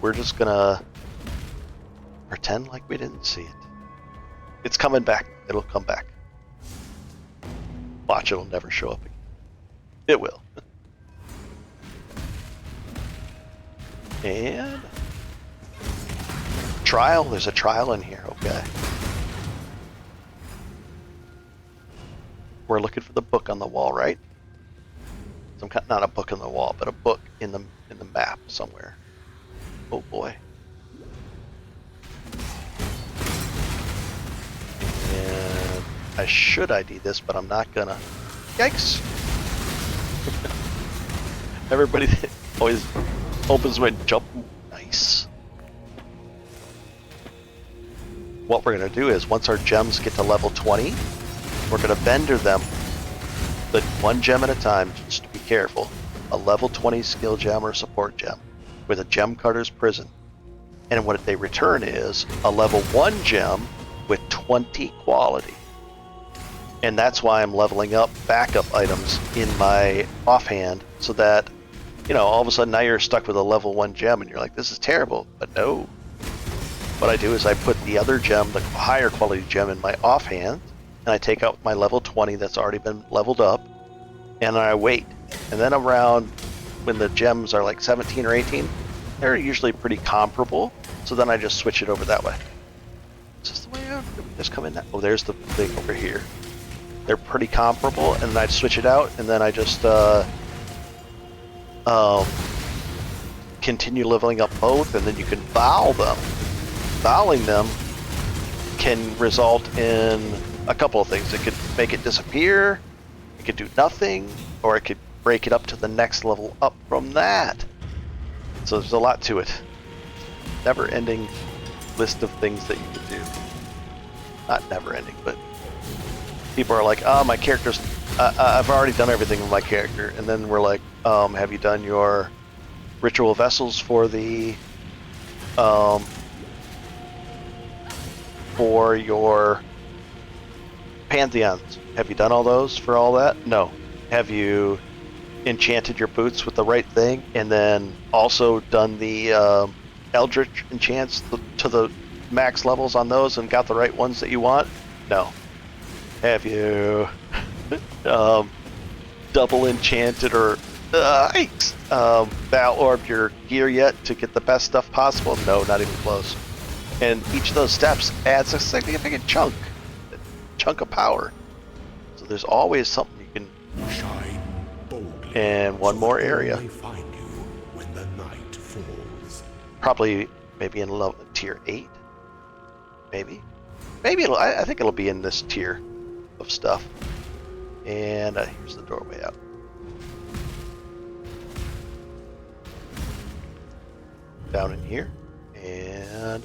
we're just gonna pretend like we didn't see it. It's coming back. It'll come back. Watch, it'll never show up again. It will. And trial. There's a trial in here. Okay. We're looking for the book on the wall, right? Some kind, not a book on the wall, but a book in the map somewhere. Oh boy. I should ID this, but I'm not gonna. Yikes! Everybody always opens my jump. Nice. What we're gonna do is, once our gems get to level 20, we're gonna vendor them, the one gem at a time, just to be careful. A level 20 skill gem or support gem with a gem cutter's prison. And what they return is a level 1 gem with 20 quality. And that's why I'm leveling up backup items in my offhand, so that, you know, all of a sudden now you're stuck with a level 1 gem and you're like, this is terrible. But no. What I do is I put the other gem, the higher quality gem, in my offhand, and I take out my level 20 that's already been leveled up, and I wait. And then around when the gems are like 17 or 18, they're usually pretty comparable, so then I just switch it over that way. Is this the way out? Just come in now. Oh, there's the thing over here. They're pretty comparable, and then I switch it out, and then I just continue leveling up both, and then you can vow them. Voweling them can result in a couple of things. It could make it disappear, it could do nothing, or it could break it up to the next level up from that. So there's a lot to it. Never-ending list of things that you could do. Not never-ending, but people are like, oh, my character's... I've already done everything with my character. And then we're like, have you done your ritual vessels for the... for your pantheons? Have you done all those for all that? No. Have you enchanted your boots with the right thing, and then also done the eldritch enchants to the max levels on those and got the right ones that you want? No. Have you double enchanted or battle orbed your gear yet to get the best stuff possible? No, not even close. And each of those steps adds a significant chunk of power. So there's always something you can. Shine boldly. And one more area. Find you when the night falls. Probably maybe in tier 8. Maybe I think it'll be in this tier of stuff. And here's the doorway out. Down in here. And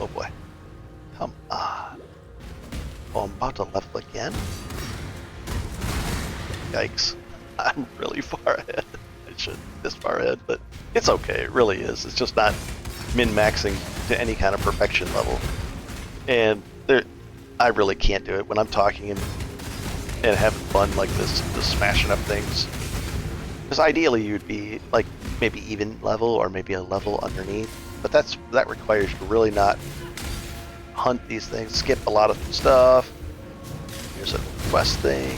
oh boy. Come on. Oh, I'm about to level again? Yikes. I'm really far ahead. I shouldn't be this far ahead, but it's okay. It really is. It's just not min-maxing to any kind of perfection level. And I really can't do it when I'm talking and having fun like this, just smashing up things. Because ideally you'd be like maybe even level or maybe a level underneath, but that requires you to really not hunt these things, skip a lot of stuff. Here's a quest thing.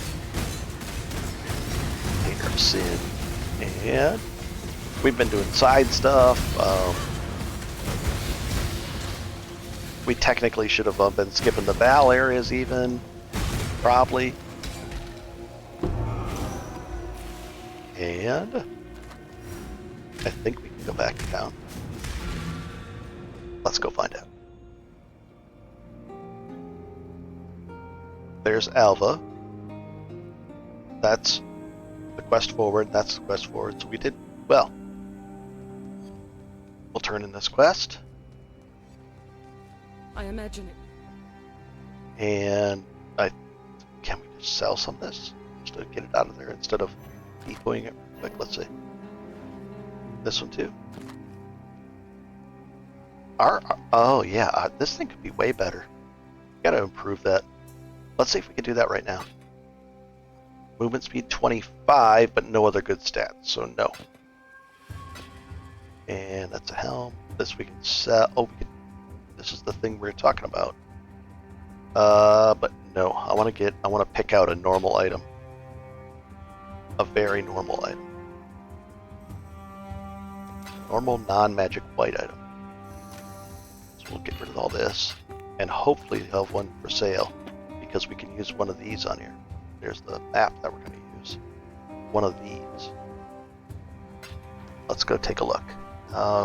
Hater of Sin. And we've been doing side stuff. We technically should have been skipping the Val areas even, probably. And I think we can go back to town. Let's go find out. There's Alva. That's the quest forward. That's the quest forward. So we did well. We'll turn in this quest. I imagine it. And can we just sell some of this? Just to get it out of there instead of decoying it quick. Let's see. This one too. Oh yeah, this thing could be way better. Gotta improve that. Let's see if we can do that right now. Movement speed 25, but no other good stats, so no. And that's a helm. This we can sell. Oh, this is the thing we were talking about. But no, I want to pick out a normal item. A very normal item. Normal non-magic white item. So we'll get rid of all this. And hopefully they'll have one for sale, because we can use one of these on here. There's the map that we're going to use. One of these. Let's go take a look.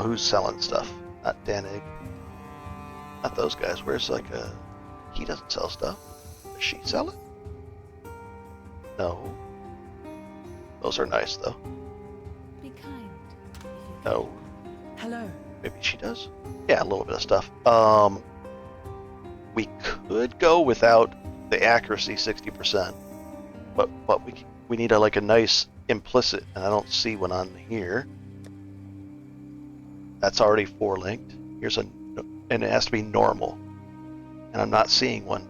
Who's selling stuff? Not Danig. Not those guys. Where's like a He doesn't sell stuff. Does she sell it? No. Those are nice, though. Be kind. if you No. Hello. Maybe she does? Yeah, a little bit of stuff. We could go without the accuracy 60%, but we need like a nice implicit, and I don't see one on here. That's already 4 linked. Here's a, and it has to be normal, and I'm not seeing one.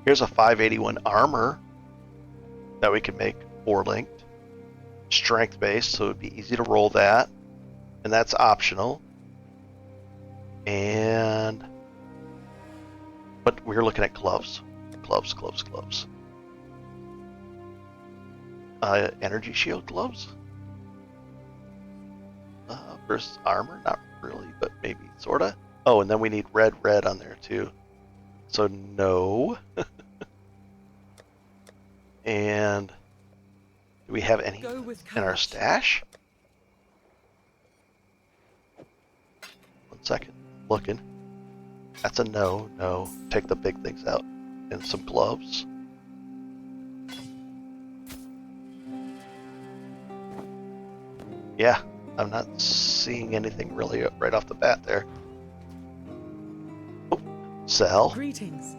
Here's a 581 armor that we can make 4 linked, strength based, so it'd be easy to roll that, and that's optional. And but we're looking at gloves. Gloves. Energy shield gloves? Versus armor? Not really, but maybe sorta. Oh, and then we need red on there too. So no. And do we have any Go with in our courage. stash? 1 second. Looking. That's a no. Take the big things out. And some gloves. Yeah, I'm not seeing anything really right off the bat there. Oh, sell. Greetings.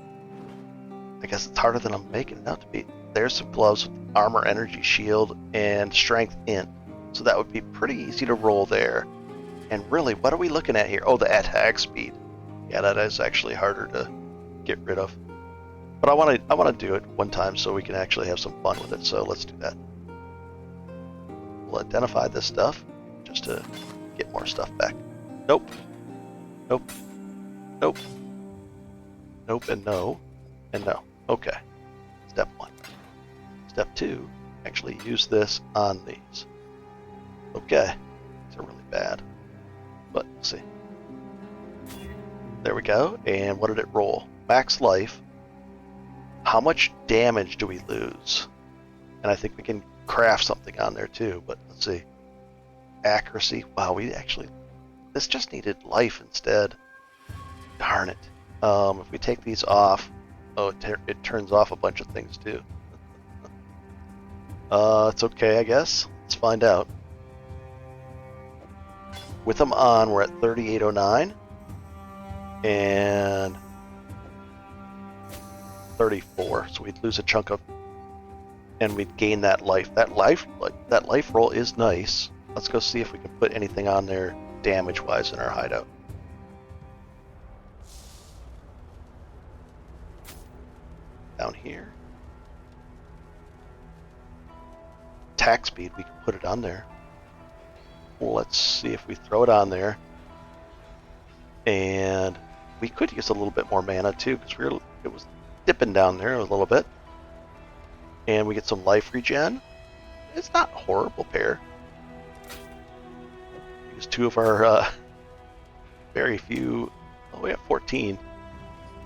I guess it's harder than I'm making it out to be. There's some gloves with armor, energy shield, and strength in. So that would be pretty easy to roll there. And really, what are we looking at here? Oh, the attack speed. Yeah, that is actually harder to get rid of. But I want to do it one time so we can actually have some fun with it. So let's do that. We'll identify this stuff just to get more stuff back. Nope. And no. And no. Okay. Step 1. Step 2, actually use this on these. Okay. These are really bad. But let's see. There we go. And what did it roll? Max life. How much damage do we lose? And I think we can craft something on there too, but let's see. Accuracy. Wow, this just needed life instead. Darn it. If we take these off, it turns off a bunch of things too. It's okay, I guess. Let's find out. With them on, we're at 3809 and 34. So we'd lose a chunk of, and we'd gain that life. That life roll is nice. Let's go see if we can put anything on there damage-wise in our hideout. Down here. Attack speed, we can put it on there. Well, let's see if we throw it on there. And we could use a little bit more mana too, because it was dipping down there a little bit. And we get some life regen. It's not a horrible pair. Use 2 of our very few. Oh, we have 14.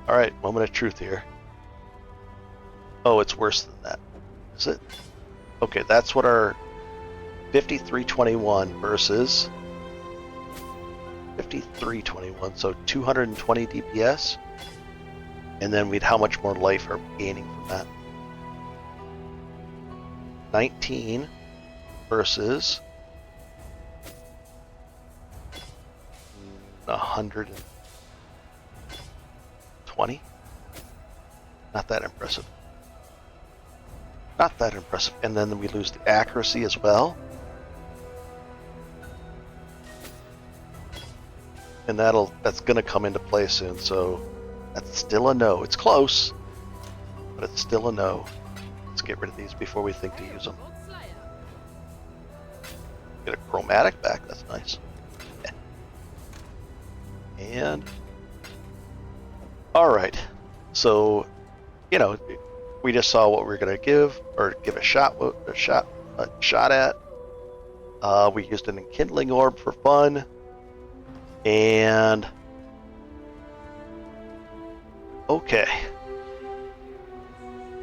Alright, moment of truth here. Oh, it's worse than that. Is it? Okay, that's what our 5321 versus 5321, so 220 DPS. And then how much more life are we gaining from that? 19 versus 120. Not that impressive. Not that impressive. And then we lose the accuracy as well. And that's gonna come into play soon, so that's still a no. It's close, but it's still a no. Let's get rid of these before we think to use them. Get a chromatic back, that's nice. And alright. So, we just saw what we're gonna give a shot at. We used an enkindling orb for fun, and okay,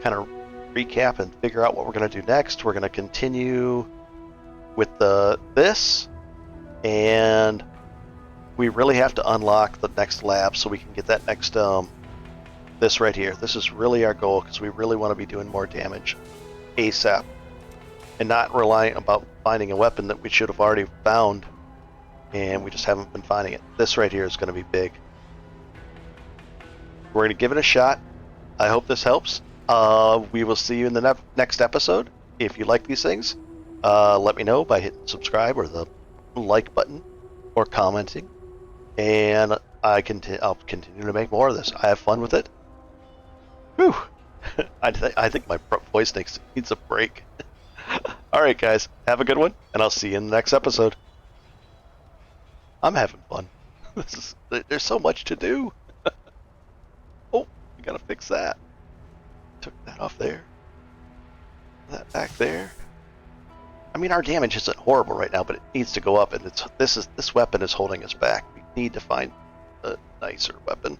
kind of recap and figure out what we're gonna do next. We're gonna continue with this, and we really have to unlock the next lab so we can get that next this right here. This is really our goal because we really want to be doing more damage ASAP and not relying about finding a weapon that we should have already found and we just haven't been finding it. This right here is going to be big. We're going to give it a shot. I hope this helps. We will see you in the next episode. If you like these things, let me know by hitting subscribe or the like button or commenting. And I'll continue to make more of this. I have fun with it. Whew. I think my voice needs a break. Alright guys, have a good one, and I'll see you in the next episode. I'm having fun. There's so much to do. Oh, we gotta fix that. Took that off there. That back there. I mean, our damage isn't horrible right now, but it needs to go up, and this weapon is holding us back. We need to find a nicer weapon.